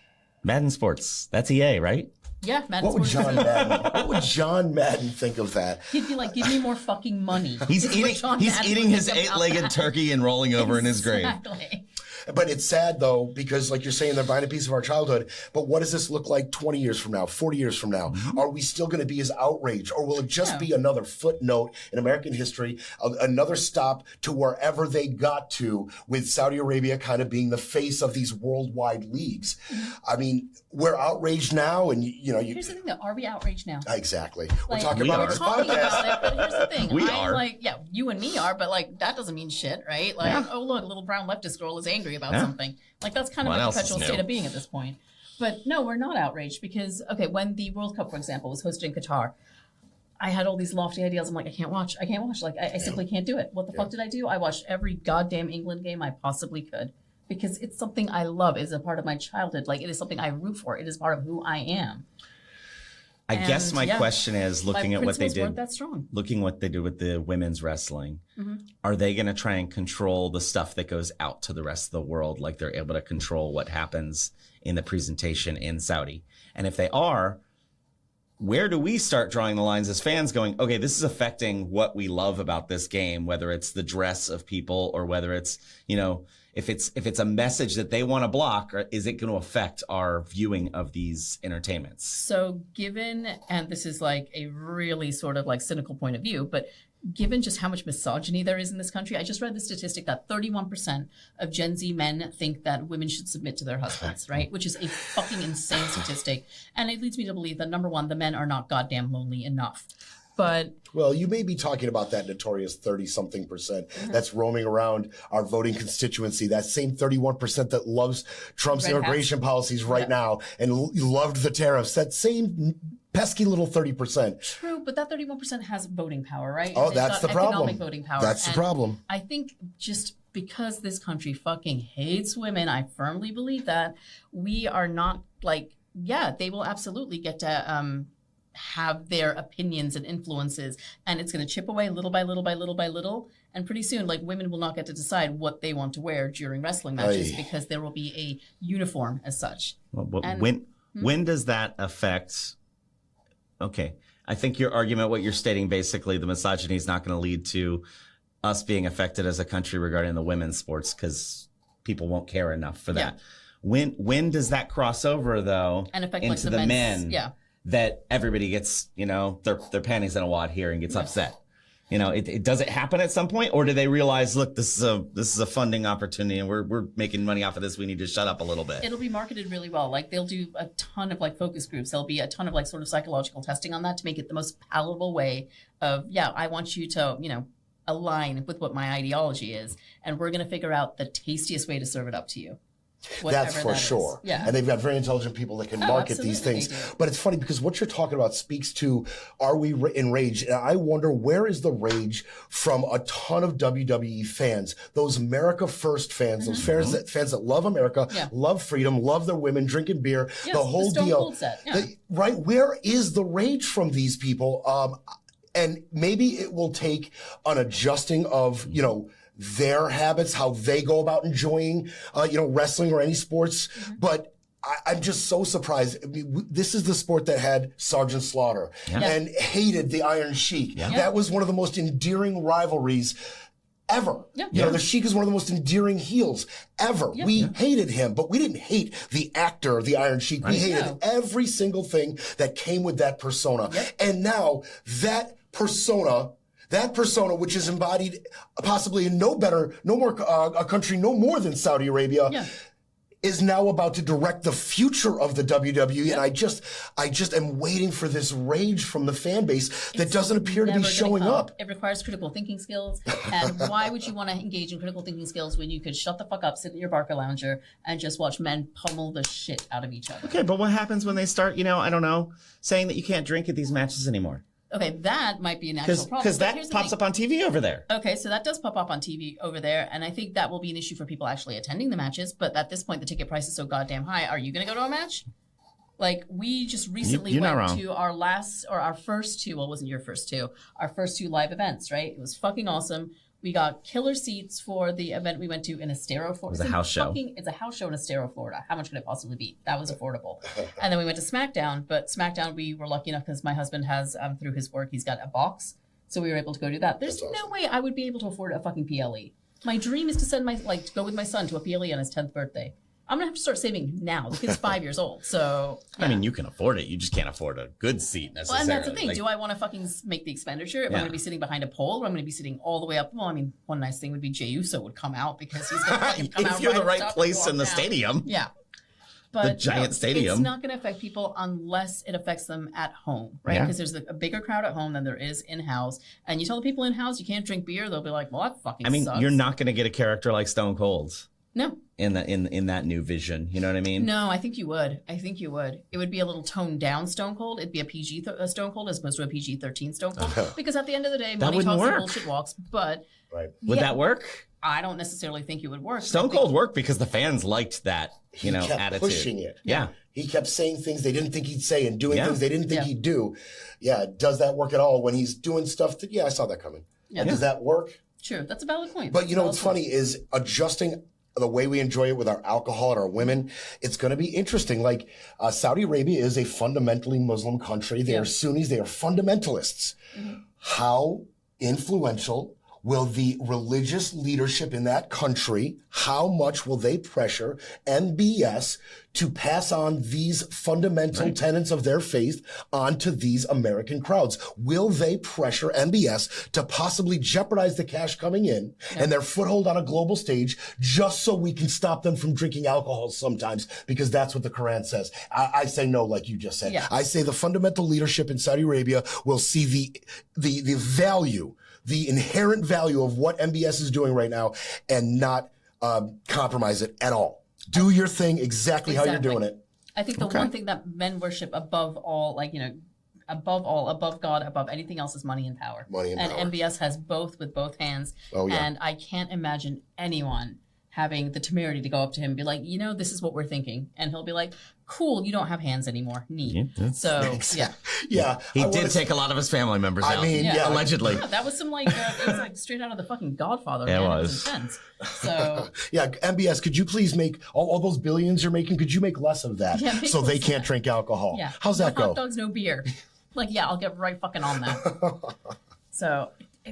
Madden Sports. That's EA, right? Yeah, Madden Sports. What would John Madden think of that? He'd be like, "Give me more fucking money." He's eating his 8-legged turkey and rolling over in his grave. But it's sad, though, because like you're saying, they're buying a piece of our childhood. But what does this look like 20 years from now, 40 years from now? Mm-hmm. Are we still going to be as outraged? Or will it just be another footnote in American history, another stop to wherever they got to, with Saudi Arabia kind of being the face of these worldwide leagues? Mm-hmm. I mean, we're outraged now. And, here's the thing, though. Are we outraged now? Exactly. We're talking about this podcast. About it, but here's the thing. We are. You and me are, but that doesn't mean shit, right? Oh, look, a little brown leftist girl is angry about something. That's kind of a perpetual state of being at this point. But no, we're not outraged because, when the World Cup, for example, was hosted in Qatar, I had all these lofty ideas. I'm like, I can't watch. Like, I simply can't do it. What the fuck did I do? I watched every goddamn England game I possibly could because it's something I love. It's a part of my childhood. Like, it is something I root for. It is part of who I am. I guess my question is, looking at what they did, looking what they did with the women's wrestling, are they going to try and control the stuff that goes out to the rest of the world, like they're able to control what happens in the presentation in Saudi? And if they are, where do we start drawing the lines as fans going, okay, this is affecting what we love about this game, whether it's the dress of people or whether it's, if it's a message that they want to block, or is it going to affect our viewing of these entertainments? So given, and this is like a really sort of like cynical point of view, but given just how much misogyny there is in this country, I just read the statistic that 31% of Gen Z men think that women should submit to their husbands, right? Which is a fucking insane statistic. And it leads me to believe that, number one, the men are not goddamn lonely enough. But well, you may be talking about that notorious 30-something% that's roaming around our voting constituency, that same 31% that loves Trump's immigration policies right now and loved the tariffs, that same pesky little 30%. True, but that 31% has voting power, right? Oh, that's the problem. Economic voting power. That's the problem. I think just because this country fucking hates women, I firmly believe that we are not they will absolutely get to have their opinions and influences, and it's going to chip away little by little by little by little, and pretty soon women will not get to decide what they want to wear during wrestling matches because there will be a uniform as such. Well, when does that affect? Okay, I think your argument, what you're stating, basically the misogyny is not going to lead to us being affected as a country regarding the women's sports because people won't care enough for that. When does that cross over though and affect into the men? Yeah. that everybody gets, their panties in a wad here and gets upset. Does it happen at some point, or do they realize, look, this is a funding opportunity and we're making money off of this. We need to shut up a little bit. It'll be marketed really well. Like they'll do a ton of like focus groups. There'll be a ton of like sort of psychological testing on that to make it the most palatable way of, I want you to, align with what my ideology is. And we're going to figure out the tastiest way to serve it up to you. That's for sure. Yeah. And they've got very intelligent people that can market these things. But it's funny because what you're talking about speaks to, are we enraged? And I wonder, where is the rage from a ton of WWE fans, those America First fans, those fans that love America, love freedom, love their women, drinking beer, the whole deal. Right? Where is the rage from these people? And maybe it will take an adjusting of, their habits, how they go about enjoying, wrestling or any sports. But I'm just so surprised. I mean, this is the sport that had Sergeant Slaughter and hated the Iron Sheik. That was one of the most endearing rivalries ever. The Sheik is one of the most endearing heels ever. We hated him, but we didn't hate the actor, the Iron Sheik. We hated every single thing that came with that persona. And now that persona, which is embodied possibly in no more a country no more than Saudi Arabia, is now about to direct the future of the WWE. And I just am waiting for this rage from the fan base that doesn't appear to be showing up. It requires critical thinking skills. And why would you want to engage in critical thinking skills when you could shut the fuck up, sit in your Barca lounger, and just watch men pummel the shit out of each other? Okay, but what happens when they start, saying that you can't drink at these matches anymore? Okay, that might be an actual problem. Because that pops up on TV over there. Okay, so that does pop up on TV over there, and I think that will be an issue for people actually attending the matches. But at this point, the ticket price is so goddamn high. Are you going to go to a match? Like, we just recently went to our first two, well, it wasn't your first two, our first two live events, right? It was fucking awesome. We got killer seats for the event we went to in Estero, Florida. It was a house show. It's a house show in Estero, Florida. How much could it possibly be? That was affordable. And then we went to SmackDown, but SmackDown we were lucky enough because my husband has, through his work, he's got a box. So we were able to go do that. There's no way I would be able to afford a fucking PLE. My dream is to go with my son to a PLE on his 10th birthday. I'm going to have to start saving now. The kid's 5 years old, so... I mean, you can afford it. You just can't afford a good seat necessarily. Well, and that's the thing. Do I want to fucking make the expenditure if I'm going to be sitting behind a pole or I'm going to be sitting all the way up? Well, I mean, one nice thing would be Jey Uso would come out because he's going to come out if you're the right place in the stadium. Yeah. But the giant stadium. It's not going to affect people unless it affects them at home, right? Because there's a bigger crowd at home than there is in-house. And you tell the people in-house you can't drink beer, they'll be like, well, that fucking sucks. You're not going to get a character like Stone Cold. No. In that new vision, you know what I mean? No, I think you would. It would be a little toned down Stone Cold. It'd be a PG Stone Cold as opposed to a PG-13 Stone Cold. Because at the end of the day, money talks and bullshit walks. But would that work? I don't necessarily think it would work. Stone Cold worked because the fans liked that, he kept attitude. Pushing it. Yeah. He kept saying things they didn't think he'd say and doing things they didn't think he'd do. Yeah. Does that work at all when he's doing stuff that, I saw that coming. Yeah. Does that work? Sure. That's a valid point. But what's funny is adjusting the way we enjoy it with our alcohol and our women, it's going to be interesting. Like Saudi Arabia is a fundamentally Muslim country. They are Sunnis. They are fundamentalists. Mm-hmm. How influential will the religious leadership in that country, how much will they pressure MBS to pass on these fundamental tenets of their faith onto these American crowds? Will they pressure MBS to possibly jeopardize the cash coming in and their foothold on a global stage just so we can stop them from drinking alcohol sometimes? Because that's what the Quran says. I say no, like you just said. Yeah. I say the fundamental leadership in Saudi Arabia will see the value, the inherent value of what MBS is doing right now and not compromise it at all. Do your thing exactly how you're doing it. I think the one thing that men worship above all, above God, above anything else is money and power. Money and power. And MBS has both with both hands. Oh, yeah. And I can't imagine anyone having the temerity to go up to him and be like, this is what we're thinking. And he'll be like, cool, you don't have hands anymore. Neat. So, yeah. He did take a lot of his family members out. Allegedly. Yeah, that was some it was straight out of the fucking Godfather. Yeah, man. It was intense. So. MBS, could you please make all those billions you're making, could you make less of that so they can't drink alcohol? Yeah. How's that go? Hot dogs, no beer. I'll get right fucking on that. So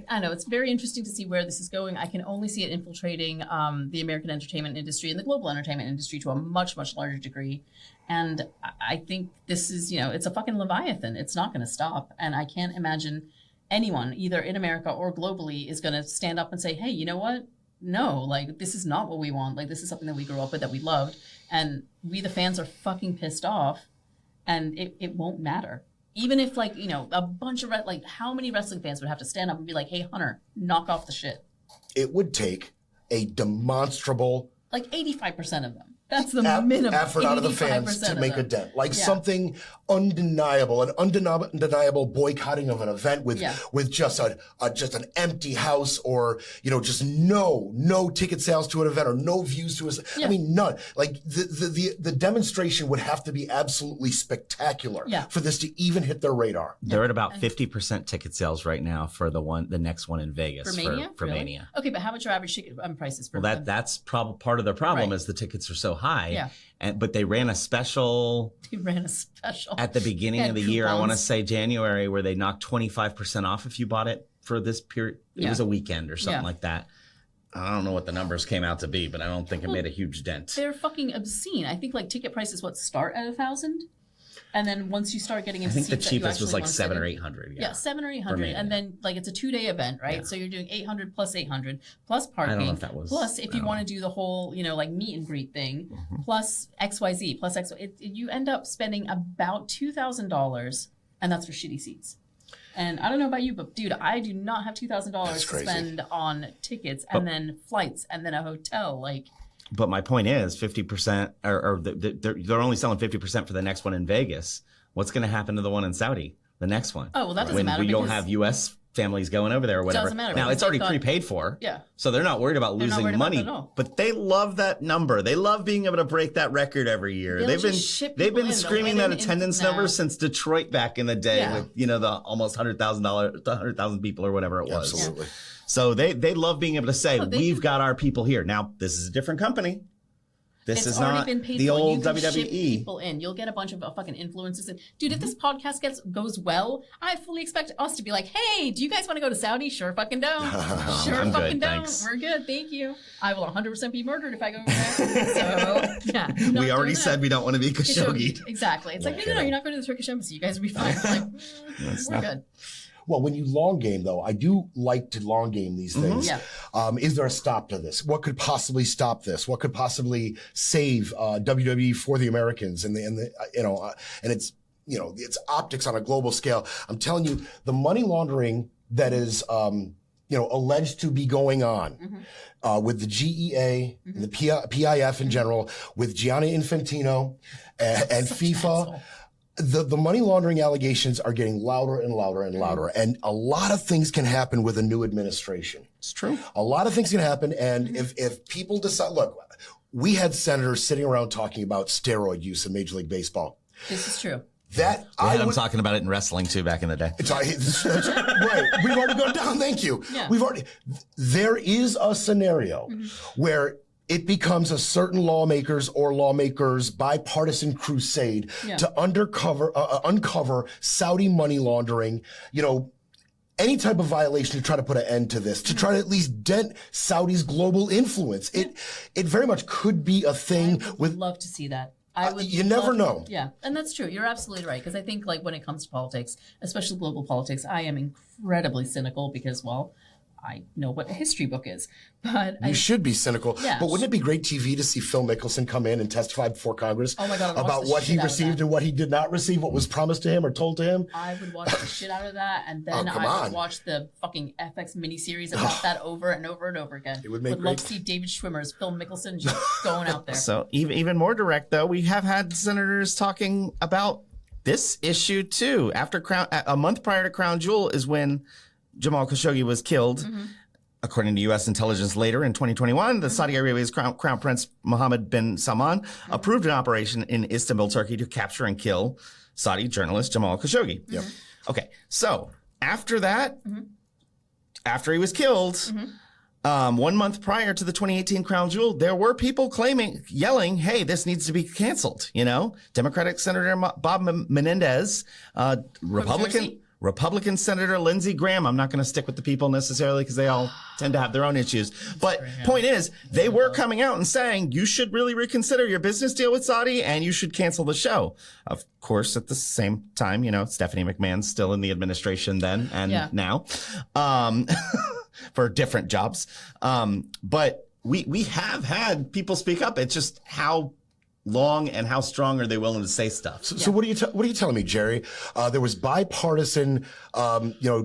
I know it's very interesting to see where this is going. I can only see it infiltrating the American entertainment industry and the global entertainment industry to a much, much larger degree. And I think this is, it's a fucking Leviathan. It's not going to stop. And I can't imagine anyone, either in America or globally, is going to stand up and say, hey, you know what? No, like, this is not what we want. Like, this is something that we grew up with, that we loved. And we, the fans, are fucking pissed off. And it won't matter. Even if, like, a bunch of, how many wrestling fans would have to stand up and be like, hey, Hunter, knock off the shit? It would take a demonstrable... Like 85% of them. That's the minimum. Effort out of the fans to make a dent. Like something undeniable, an undeniable boycotting of an event with just an empty house, or, just no ticket sales to an event, or no views to it. I mean, none. Like the demonstration would have to be absolutely spectacular for this to even hit their radar. They're at about 50% ticket sales right now for the next one in Vegas. For Mania? For Mania. Okay, but how much are average ticket prices for that's part of the problem is the tickets are so high. Yeah. But they ran a special. At the beginning of the year, I want to say January, where they knocked 25% off if you bought it for this period. It was a weekend or something like that. I don't know what the numbers came out to be, but I don't think it made a huge dent. They're fucking obscene. I think ticket prices start at $1,000. And then once you start getting into I think the cheapest was like $700 or $800. Yeah, $700 or $800. And then it's a 2-day event, right? Yeah. So you're doing $800 plus $800 plus parking. I don't know if that was. Plus, if you want to do the whole, meet and greet thing, plus XYZ, plus XYZ, you end up spending about $2,000, and that's for shitty seats. And I don't know about you, but dude, I do not have $2,000 to spend on tickets and then flights and then a hotel. But my point is 50%, or they're only selling 50% for the next one in Vegas. What's going to happen to the one in Saudi, the next one? Oh, well, that doesn't matter. We don't have U.S. families going over there or whatever. Doesn't matter. Now, it's already prepaid for. Yeah. So they're not worried about losing money. But they love that number. They love being able to break that record every year. They've been screaming that attendance number since Detroit back in the day with, the almost 100,000 people or whatever it was. Absolutely. Yeah. So they love being able to say, we've got our people here. Now, this is a different company. This is not the old WWE. Ship people in. You'll get a bunch of fucking influencers. Dude, if this podcast goes well, I fully expect us to be like, hey, do you guys want to go to Saudi? Sure fucking don't. I'm good, thanks. We're good, thank you. I will 100% be murdered if I go over there. So, yeah. We already said we don't want to be Khashoggi. Exactly. It's like, no, you're not going to the Turkish embassy. You guys will be fine. We're good. Well, when you long game, though, I do like to long game these things. Yeah. Is there a stop to this? What could possibly stop this? What could possibly save WWE for the Americans and and it's its optics on a global scale? I'm telling you, the money laundering that is alleged to be going on with the GEA and the PIF in general, with Gianni Infantino and FIFA. The money laundering allegations are getting louder and louder and louder. And a lot of things can happen with a new administration. It's true. A lot of things can happen. And if people decide, look, we had senators sitting around talking about steroid use in Major League Baseball. This is true. I'm talking about it in wrestling too back in the day. Right. We've already gone down. Thank you. Yeah. There is a scenario where it becomes a certain lawmakers' bipartisan crusade to uncover Saudi money laundering, any type of violation to try to put an end to this, to try to at least dent Saudi's global influence. It very much could be a thing. I would love to see that. You never know. Yeah, and that's true. You're absolutely right. Because I think when it comes to politics, especially global politics, I am incredibly cynical because, I know what a history book is, but you should be cynical. Yeah. But wouldn't it be great TV to see Phil Mickelson come in and testify before Congress about what he received and what he did not receive, what was promised to him or told to him? I would watch the shit out of that, and then I would watch the fucking FX miniseries about that over and over and over again. It would make love to see David Schwimmer as Phil Mickelson just going out there. So even more direct, though, we have had senators talking about this issue too. A month prior to Crown Jewel is when Jamal Khashoggi was killed. According to U.S. intelligence later in 2021, the Saudi Arabia's Crown Prince Mohammed bin Salman approved an operation in Istanbul, Turkey to capture and kill Saudi journalist Jamal Khashoggi. Yep. Okay, so after that, after he was killed, 1 month prior to the 2018 Crown Jewel, there were people yelling, hey, this needs to be canceled. Democratic Senator Bob Menendez, Republican Senator Lindsey Graham. I'm not going to stick with the people necessarily because they all tend to have their own issues. But point is, they were coming out and saying, you should really reconsider your business deal with Saudi and you should cancel the show. Of course, at the same time, Stephanie McMahon's still in the administration then and now for different jobs. But we have had people speak up. It's just how long and how strong are they willing to say stuff? So what are you telling me, Jerry? There was bipartisan,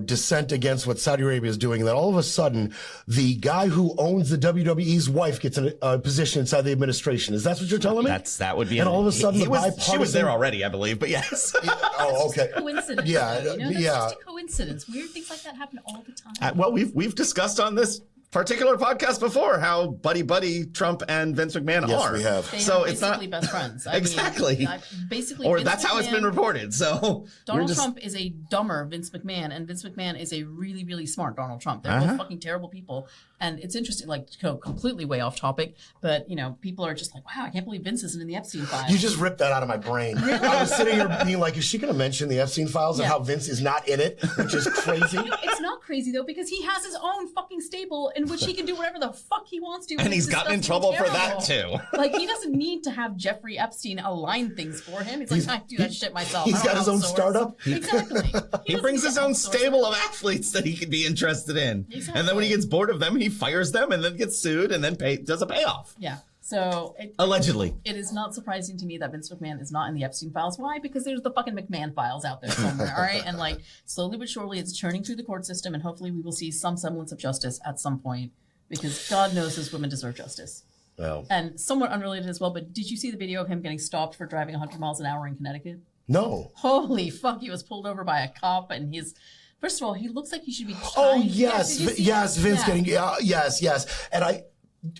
dissent against what Saudi Arabia is doing, and then all of a sudden, the guy who owns the WWE's wife gets a position inside the administration. Is that what you're telling me? That would be. And all of a sudden, she was there already, I believe. But yes. Oh, okay. Coincidence. Yeah, That's just a coincidence. Weird things like that happen all the time. Well, we've discussed on this particular podcast before how buddy Trump and Vince McMahon are. Yes, we have. They so are it's not best friends. Exactly. Basically, or Vince that's how it's McMahon, been reported. So Donald Trump is a dumber Vince McMahon, and Vince McMahon is a really, really smart Donald Trump. They're both fucking terrible people. And it's interesting, like, to go completely way off topic, but, people are just like, wow, I can't believe Vince isn't in the Epstein files. You just ripped that out of my brain. Really? I was sitting here being like, is she going to mention the Epstein files and how Vince is not in it, which is crazy? It's not crazy, though, because he has his own fucking stable in which he can do whatever the fuck he wants to. And he's gotten in trouble for that, too. Like, he doesn't need to have Jeffrey Epstein align things for him. He's like, I can do that shit myself. He's got his own startup. Exactly. He brings his own stable of athletes that he could be interested in. Exactly. And then when he gets bored of them, he fires them and then gets sued and then does a payoff. Yeah. So allegedly, it is not surprising to me that Vince McMahon is not in the Epstein files. Why? Because there's the fucking McMahon files out there somewhere. All right, and like slowly but surely, it's churning through the court system, and hopefully, we will see some semblance of justice at some point. Because God knows those women deserve justice. Well, and somewhat unrelated as well. But did you see the video of him getting stopped for driving 100 miles an hour in Connecticut? No. Holy fuck! He was pulled over by a cop, and he's. First of all, he looks like he should be. Oh yes, Vince getting yes. And I'm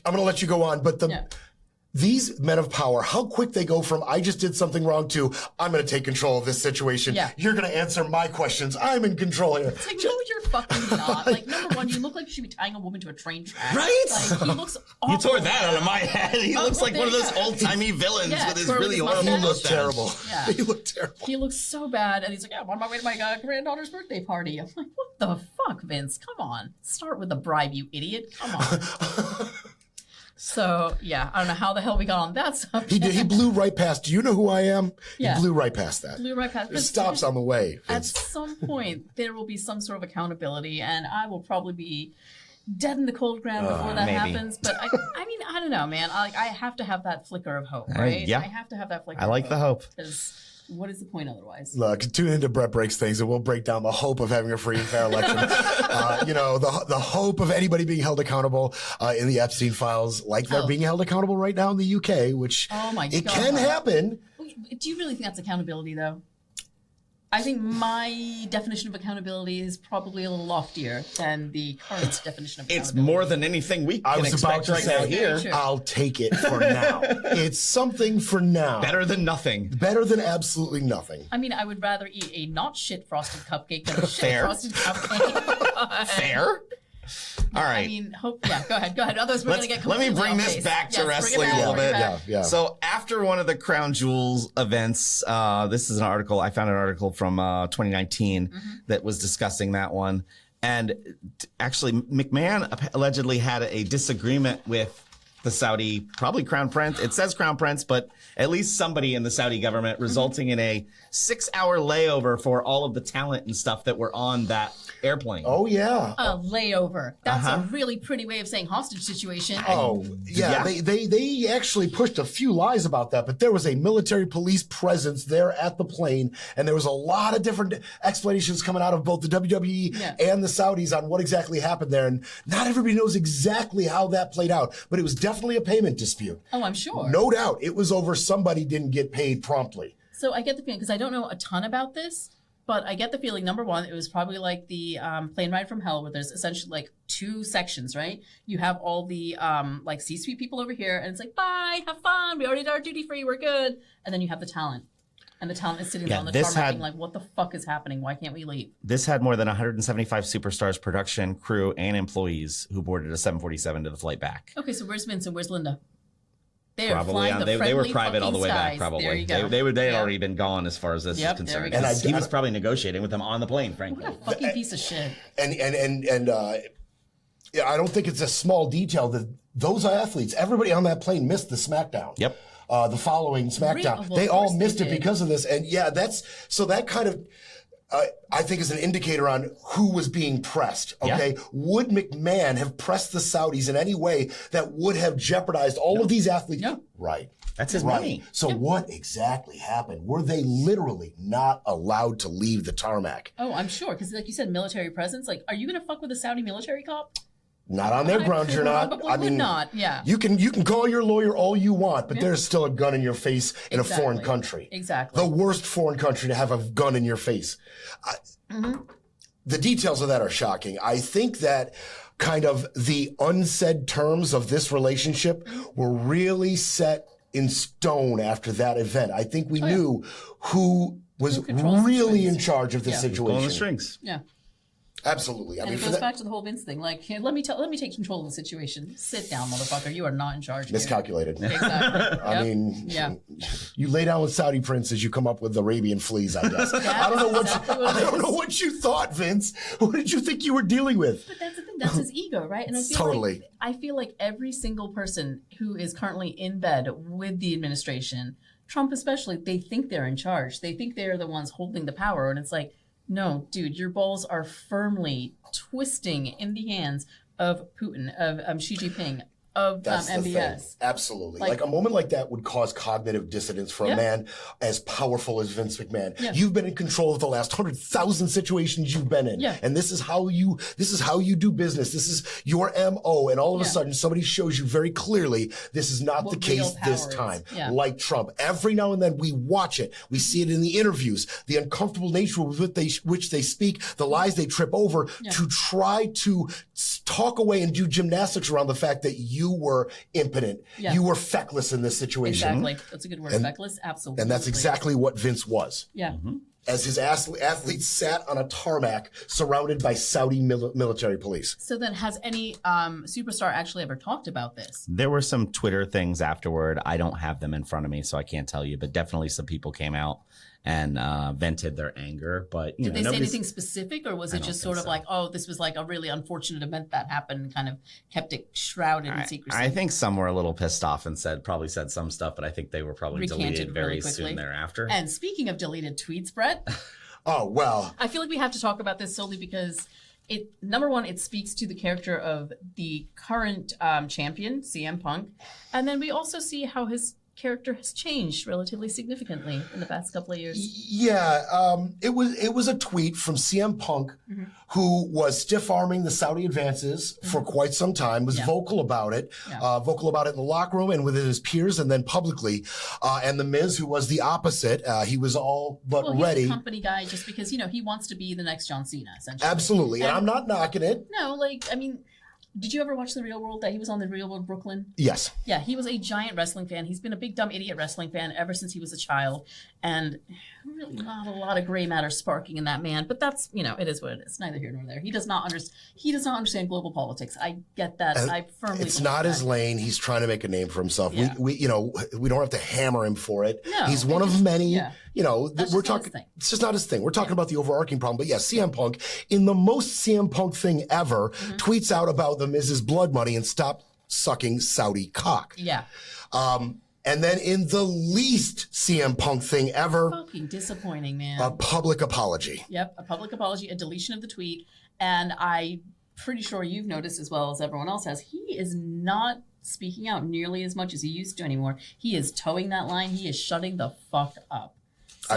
going to let you go on, but these men of power, how quick they go from I just did something wrong to I'm going to take control of this situation. Yeah. You're going to answer my questions. I'm in control here. It's like, no, you're fucking not. Like, number one, you look like you should be tying a woman to a train track. Right? Like, he looks awful. You tore that out of my head. He looks like one of those old-timey villains with his really horrible mustache. He looks terrible. Yeah. He looked terrible. He looks so bad. And he's like, I'm on my way to my granddaughter's birthday party. I'm like, what the fuck, Vince? Come on. Start with the bribe, you idiot. Come on. So, yeah, I don't know how the hell we got on that subject. He did. He blew right past. Do you know who I am? Yeah. He blew right past that. Blew right past. It stops on the way. At some point, there will be some sort of accountability, and I will probably be dead in the cold ground before that happens. But I mean, I don't know, man. I have to have that flicker of hope, right? Yeah. I have to have that flicker. I like the hope. Because what is the point otherwise? Look, tune into Brett Breaks Things, and we'll break down the hope of having a free and fair election. The hope of anybody being held accountable in the Epstein files, like they're being held accountable right now in the UK, which it can happen. Do you really think that's accountability, though? I think my definition of accountability is probably a little loftier than the current definition of accountability. It's more than anything we can expect right now here. I'll take it for now. It's something for now. Better than nothing. Better than absolutely nothing. I mean, I would rather eat a not shit frosted cupcake than a shit frosted cupcake. Fair. All right. I mean, go ahead. Otherwise, we're going to get Let me bring this back to wrestling a little bit. Yeah. So after one of the Crown Jewels events, this is an article. I found an article from 2019 that was discussing that one. And actually, McMahon allegedly had a disagreement with the Saudi, probably Crown Prince. It says Crown Prince, but at least somebody in the Saudi government, resulting in a 6-hour layover for all of the talent and stuff that were on that airplane. Oh, yeah. A layover. That's a really pretty way of saying hostage situation. Oh, yeah. They actually pushed a few lies about that, but there was a military police presence there at the plane, and there was a lot of different explanations coming out of both the WWE and the Saudis on what exactly happened there, and not everybody knows exactly how that played out, but it was definitely a payment dispute. Oh, I'm sure. No doubt. It was over somebody didn't get paid promptly. So I get the feeling, because I don't know a ton about this, but I get the feeling, number one, it was probably like the plane ride from hell, where there's essentially like 2 sections, right? You have all the like C-suite people over here, and it's like, bye, have fun, we already did our duty free, we're good. And then you have the talent. And the talent is sitting there on the tarmac being like, what the fuck is happening? Why can't we leave? This had more than 175 superstars, production, crew, and employees who boarded a 747 to the flight back. Okay, so where's Vince and where's Linda? They are Probably flying the they were friendly private all the way fucking back. skies. There you Probably go. they had already been gone as far as this is concerned. There we go. He was probably negotiating with them on the plane, frankly. What a fucking piece of shit. Yeah, I don't think it's a small detail that those athletes, everybody on that plane missed the SmackDown. Yep. The following SmackDown. Well, They of all course missed they it did. because of this. And yeah, that kind of, I think is an indicator on who was being pressed. Okay. Yeah. Would McMahon have pressed the Saudis in any way that would have jeopardized all of these athletes? No. Right. That's his money. So what exactly happened? Were they literally not allowed to leave the tarmac? Oh, I'm sure. Because like you said, military presence. Like, are you going to fuck with a Saudi military cop? Not on their grounds, you're not. Probably would not, yeah. You can call your lawyer all you want, but there's still a gun in your face in a foreign country. Exactly. The worst foreign country to have a gun in your face. The details of that are shocking. I think that kind of the unsaid terms of this relationship were really set in stone after that event. I think we knew who was controls the really strings. in charge of this Pulling the situation. strings. Yeah. Absolutely. I And mean, it for goes that, back to the whole Vince thing. Like, hey, let me take control of the situation. Sit down, motherfucker. You are not in charge. Here. miscalculated. Exactly. I Yep. mean, Yeah. you lay down with Saudi princes, you come up with Arabian fleas, I guess. I don't know exactly I don't know what you thought, Vince. What did you think you were dealing with? But that's the thing. That's his ego, right? And I feel like every single person who is currently in bed with the administration, Trump especially, they think they're in charge. They think they're the ones holding the power, and it's like, no, dude, your balls are firmly twisting in the hands of Putin, of Xi Jinping, of That's the thing. MBS. Absolutely. Like a moment like that would cause cognitive dissonance for a man as powerful as Vince McMahon. Yeah. You've been in control of the last 100,000 situations you've been in. Yeah. And this is how you do business. This is your MO. And all of a Yeah. sudden somebody shows you very clearly this is not the What case real power this is. time. Yeah. Like Trump. Every now and then we watch it. We see it in the interviews, the uncomfortable nature with which they speak, the lies they trip over to try to talk away and do gymnastics around the fact that you were impotent. Yeah. You were feckless in this situation. Exactly. That's a good word. Feckless. Absolutely. And that's exactly what Vince was. Yeah. As his athletes sat on a tarmac surrounded by Saudi military police. So then, has any superstar actually ever talked about this? There were some Twitter things afterward. I don't have them in front of me, so I can't tell you. But definitely some people came out and vented their anger. But Did they say anything specific, or was it just sort of like, oh, this was like a really unfortunate event that happened, and kind of kept it shrouded in secrecy? I think some were a little pissed off and probably said some stuff, but I think they were probably Recanted deleted really very quickly. soon thereafter. And speaking of deleted tweets, Brett, Oh, well. I feel like we have to talk about this solely because number one, it speaks to the character of the current champion, CM Punk, and then we also see how his character has changed relatively significantly in the past couple of years. Yeah, it was a tweet from CM Punk, who was stiff-arming the Saudi advances for quite some time, was vocal about it, in the locker room and with his peers, and then publicly. And The Miz, who was the opposite, he was all but ready. He's a company guy just because, he wants to be the next John Cena, essentially. Absolutely, and I'm not knocking it. No, did you ever watch The Real World, that he was on The Real World Brooklyn? Yes. Yeah, he was a giant wrestling fan. He's been a big, dumb, idiot wrestling fan ever since he was a child. And really not a lot of gray matter sparking in that man. But that's, it is what it is. Neither here nor there. He does not understand global politics. I get that. I firmly It's believe not that. his lane. He's trying to make a name for himself. Yeah. We don't have to hammer him for it. No, He's one of many. yeah. That's We're just not his talking. thing. It's just not his thing. We're talking about the overarching problem. But yeah, CM Punk, in the most CM Punk thing ever, tweets out about the Miz's blood money and stop sucking Saudi cock. Yeah. And then in the least CM Punk thing ever, Fucking disappointing, man. a public apology. Yep, a public apology, a deletion of the tweet. And I'm pretty sure you've noticed, as well as everyone else has, he is not speaking out nearly as much as he used to anymore. He is towing that line. He is shutting the fuck up. So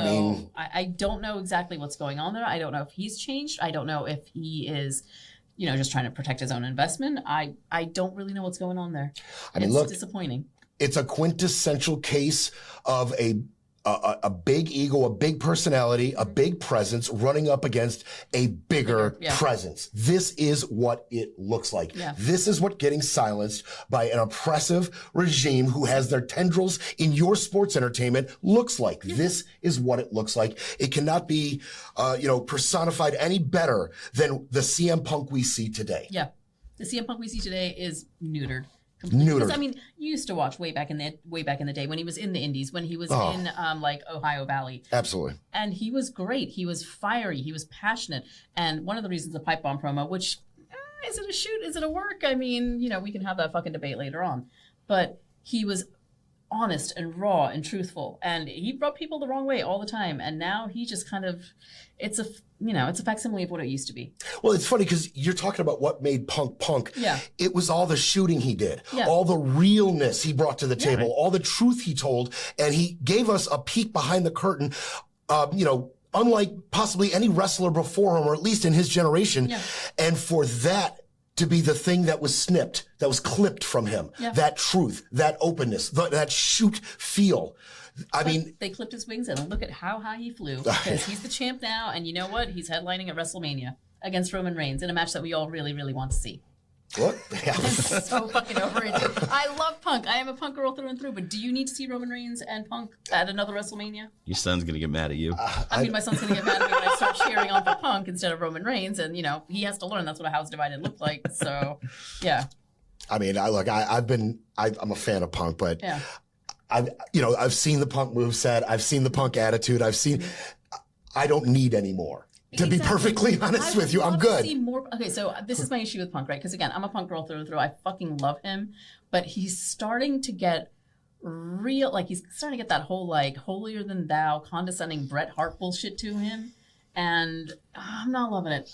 I don't know exactly what's going on there. I don't know if he's changed. I don't know if he is, just trying to protect his own investment. I don't really know what's going on there. It's disappointing. It's a quintessential case of a big ego, a big personality, a big presence running up against a bigger presence. This is what it looks like. Yeah. This is what getting silenced by an oppressive regime who has their tendrils in your sports entertainment looks like. Yeah. This is what it looks like. It cannot be, personified any better than the CM Punk we see today. Yeah. The CM Punk we see today is neutered. Because I mean, you used to watch way back in the day when he was in the Indies, when he was in like Ohio Valley. Absolutely. And he was great. He was fiery. He was passionate. And one of the reasons the pipe bomb promo, which is it a shoot? Is it a work? I mean, we can have that fucking debate later on. But he was honest and raw and truthful, and he brought people the wrong way all the time. And now he just kind of, it's a facsimile of what it used to be. Well, it's funny because you're talking about what made Punk. Yeah. It was all the shooting he did, yeah. all the realness he brought to the table, all the truth he told, and he gave us a peek behind the curtain, unlike possibly any wrestler before him, or at least in his generation. Yeah. And for that to be the thing that was snipped, that was clipped from him, that truth, that openness, that shoot feel. I mean, they clipped his wings, and look at how high he flew, because he's the champ now. And you know what? He's headlining at Wrestlemania against Roman Reigns in a match that we all really, really want to see. What? I'm so fucking over it. I love Punk. I am a Punk girl through and through. But do you need to see Roman Reigns and Punk at another WrestleMania? Your son's gonna get mad at you. I mean, my son's gonna get mad at me when I start cheering on for Punk instead of Roman Reigns, and he has to learn that's what a house divided looked like. So, yeah. I mean, I'm a fan of Punk, but I've seen the Punk moveset, I've seen the Punk attitude, I don't need any more. To be perfectly honest with you, I'm good. See more. Okay, so this is my issue with Punk, right? Because again, I'm a Punk girl through and through. I fucking love him, but he's starting to get real. Like he's starting to get that whole like holier than thou, condescending Bret Hart bullshit to him, and I'm not loving it.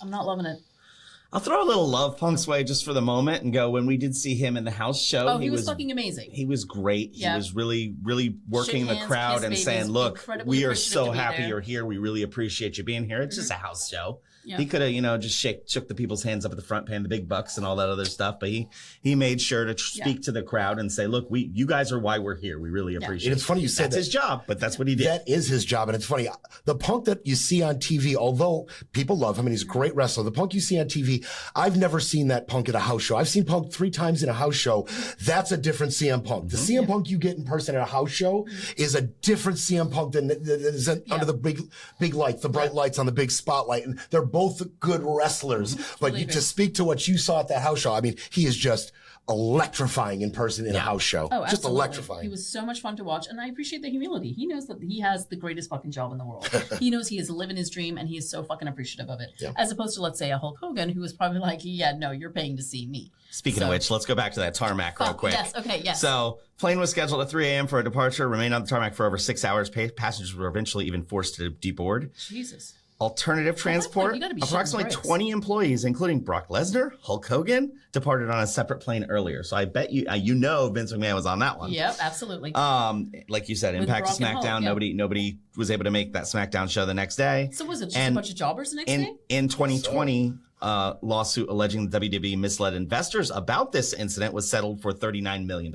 I'll throw a little love Punk's way just for the moment and go, when we did see him in the house show, he was fucking amazing. He was great. Yeah. He was really, really working the crowd and saying, look, we are so happy you're here. We really appreciate you being here. It's just a house show. Yeah. He could have, just shook the people's hands up at the front, paying the big bucks and all that other stuff. But he made sure to speak to the crowd and say, look, you guys are why we're here. We really appreciate it. And it's funny you said that's his job, but that's what he did. That is his job. And it's funny, the Punk that you see on TV, although people love him and he's a great wrestler, the Punk you see on TV, I've never seen that Punk at a house show. I've seen Punk 3 times in a house show. That's a different CM Punk. The CM Punk you get in person at a house show is a different CM Punk than is under the big lights, the bright lights on the big spotlight. And they're both good wrestlers. But to speak to what you saw at that house show, I mean, he is just electrifying in person in a house show. Oh, just electrifying. He was so much fun to watch, and I appreciate the humility. He knows that he has the greatest fucking job in the world. He knows he is living his dream, and he is so fucking appreciative of it. Yeah. As opposed to, let's say, a Hulk Hogan, who was probably like, no, you're paying to see me. Speaking of which, let's go back to that tarmac real quick. Yes, okay, yes. So, plane was scheduled at 3 a.m. for a departure, remained on the tarmac for over 6 hours. Passengers were eventually even forced to deboard. Jesus. Alternative transport, approximately 20 employees, including Brock Lesnar, Hulk Hogan, departed on a separate plane earlier. So I bet Vince McMahon was on that one. Yep, absolutely. Like you said, Impact to SmackDown, nobody was able to make that SmackDown show the next day. So was it just a bunch of jobbers the next day? In 2020, lawsuit alleging the WWE misled investors about this incident was settled for $39 million.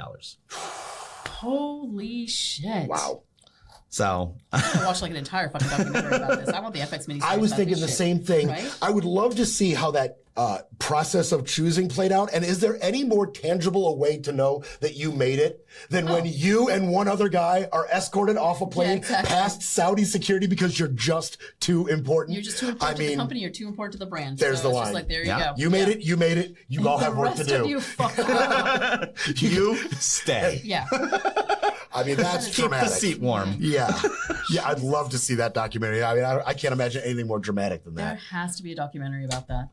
Holy shit. Wow. So I'm gonna watch like an entire fucking documentary about this. I want the FX miniseries. I was thinking the same thing. Right? I would love to see how that process of choosing played out. And is there any more tangible a way to know that you made it than when you and one other guy are escorted off a plane past Saudi security because you're just too important? You're just too important to the company. You're too important to the brand. There's the line. Just like, there you go. You made it. You made it. You all have work to do. You fuck off. You stay. Yeah. I mean, that's dramatic. Keep the seat warm. Yeah. Yeah, I'd love to see that documentary. I mean, I can't imagine anything more dramatic than that. There has to be a documentary about that.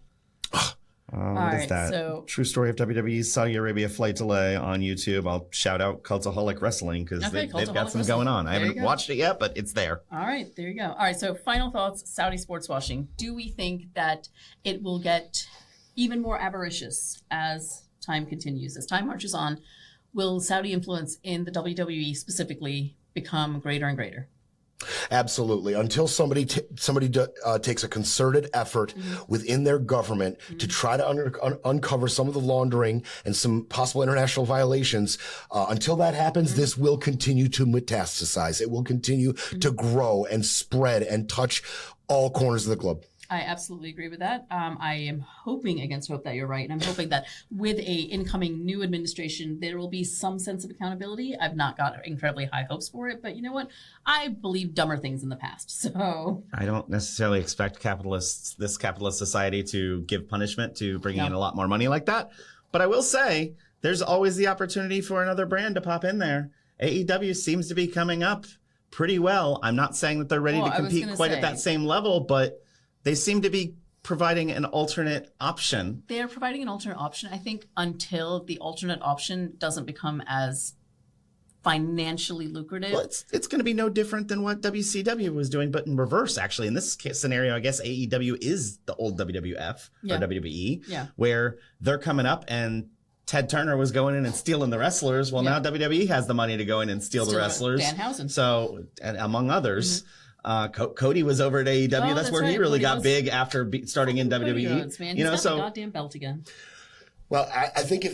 What is that? So, True story of WWE's Saudi Arabia flight delay on YouTube. I'll shout out Cultaholic Wrestling because they've got some going on. I haven't watched it yet, but it's there. All right, there you go. All right, so final thoughts, Saudi sports washing. Do we think that it will get even more avaricious as time continues, as time marches on? Will Saudi influence in the WWE specifically become greater and greater? Absolutely. Until somebody takes a concerted effort within their government to try to uncover some of the laundering and some possible international violations, until that happens, this will continue to metastasize. It will continue to grow and spread and touch all corners of the globe. I absolutely agree with that. I am hoping against hope that you're right. And I'm hoping that with a incoming new administration, there will be some sense of accountability. I've not got incredibly high hopes for it, but you know what? I believe dumber things in the past. So I don't necessarily expect this capitalist society to give punishment to bringing in a lot more money like that. But I will say there's always the opportunity for another brand to pop in there. AEW seems to be coming up pretty well. I'm not saying that they're ready to compete quite at that same level, but they seem to be providing an alternate option. They are providing an alternate option, I think, until the alternate option doesn't become as financially lucrative. Well, it's going to be no different than what WCW was doing, but in reverse, actually. In this scenario, I guess AEW is the old WWF or WWE, where they're coming up and Ted Turner was going in and stealing the wrestlers. Well, now WWE has the money to go in and steal the wrestlers. Danhausen. So, and among others. Cody was over at AEW. That's where he really got big after starting in WWE. Rhodes, man. He's got the goddamn belt again. Well, I think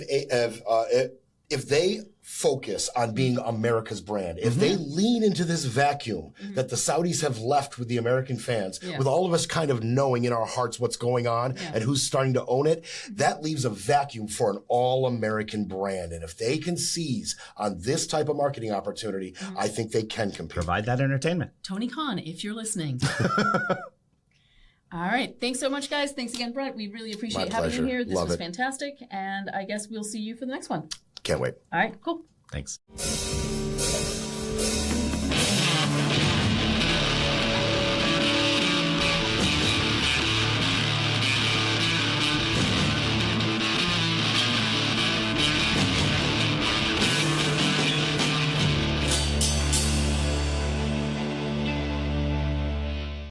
if they focus on being America's brand, if they lean into this vacuum that the Saudis have left with the American fans, with all of us kind of knowing in our hearts what's going on and who's starting to own it, that leaves a vacuum for an all-American brand. And if they can seize on this type of marketing opportunity, I think they can compete. Provide that entertainment. Tony Khan, if you're listening. All right. Thanks so much, guys. Thanks again, Brett. We really appreciate having you here. This was fantastic. And I guess we'll see you for the next one. Can't wait. All right, cool. Thanks.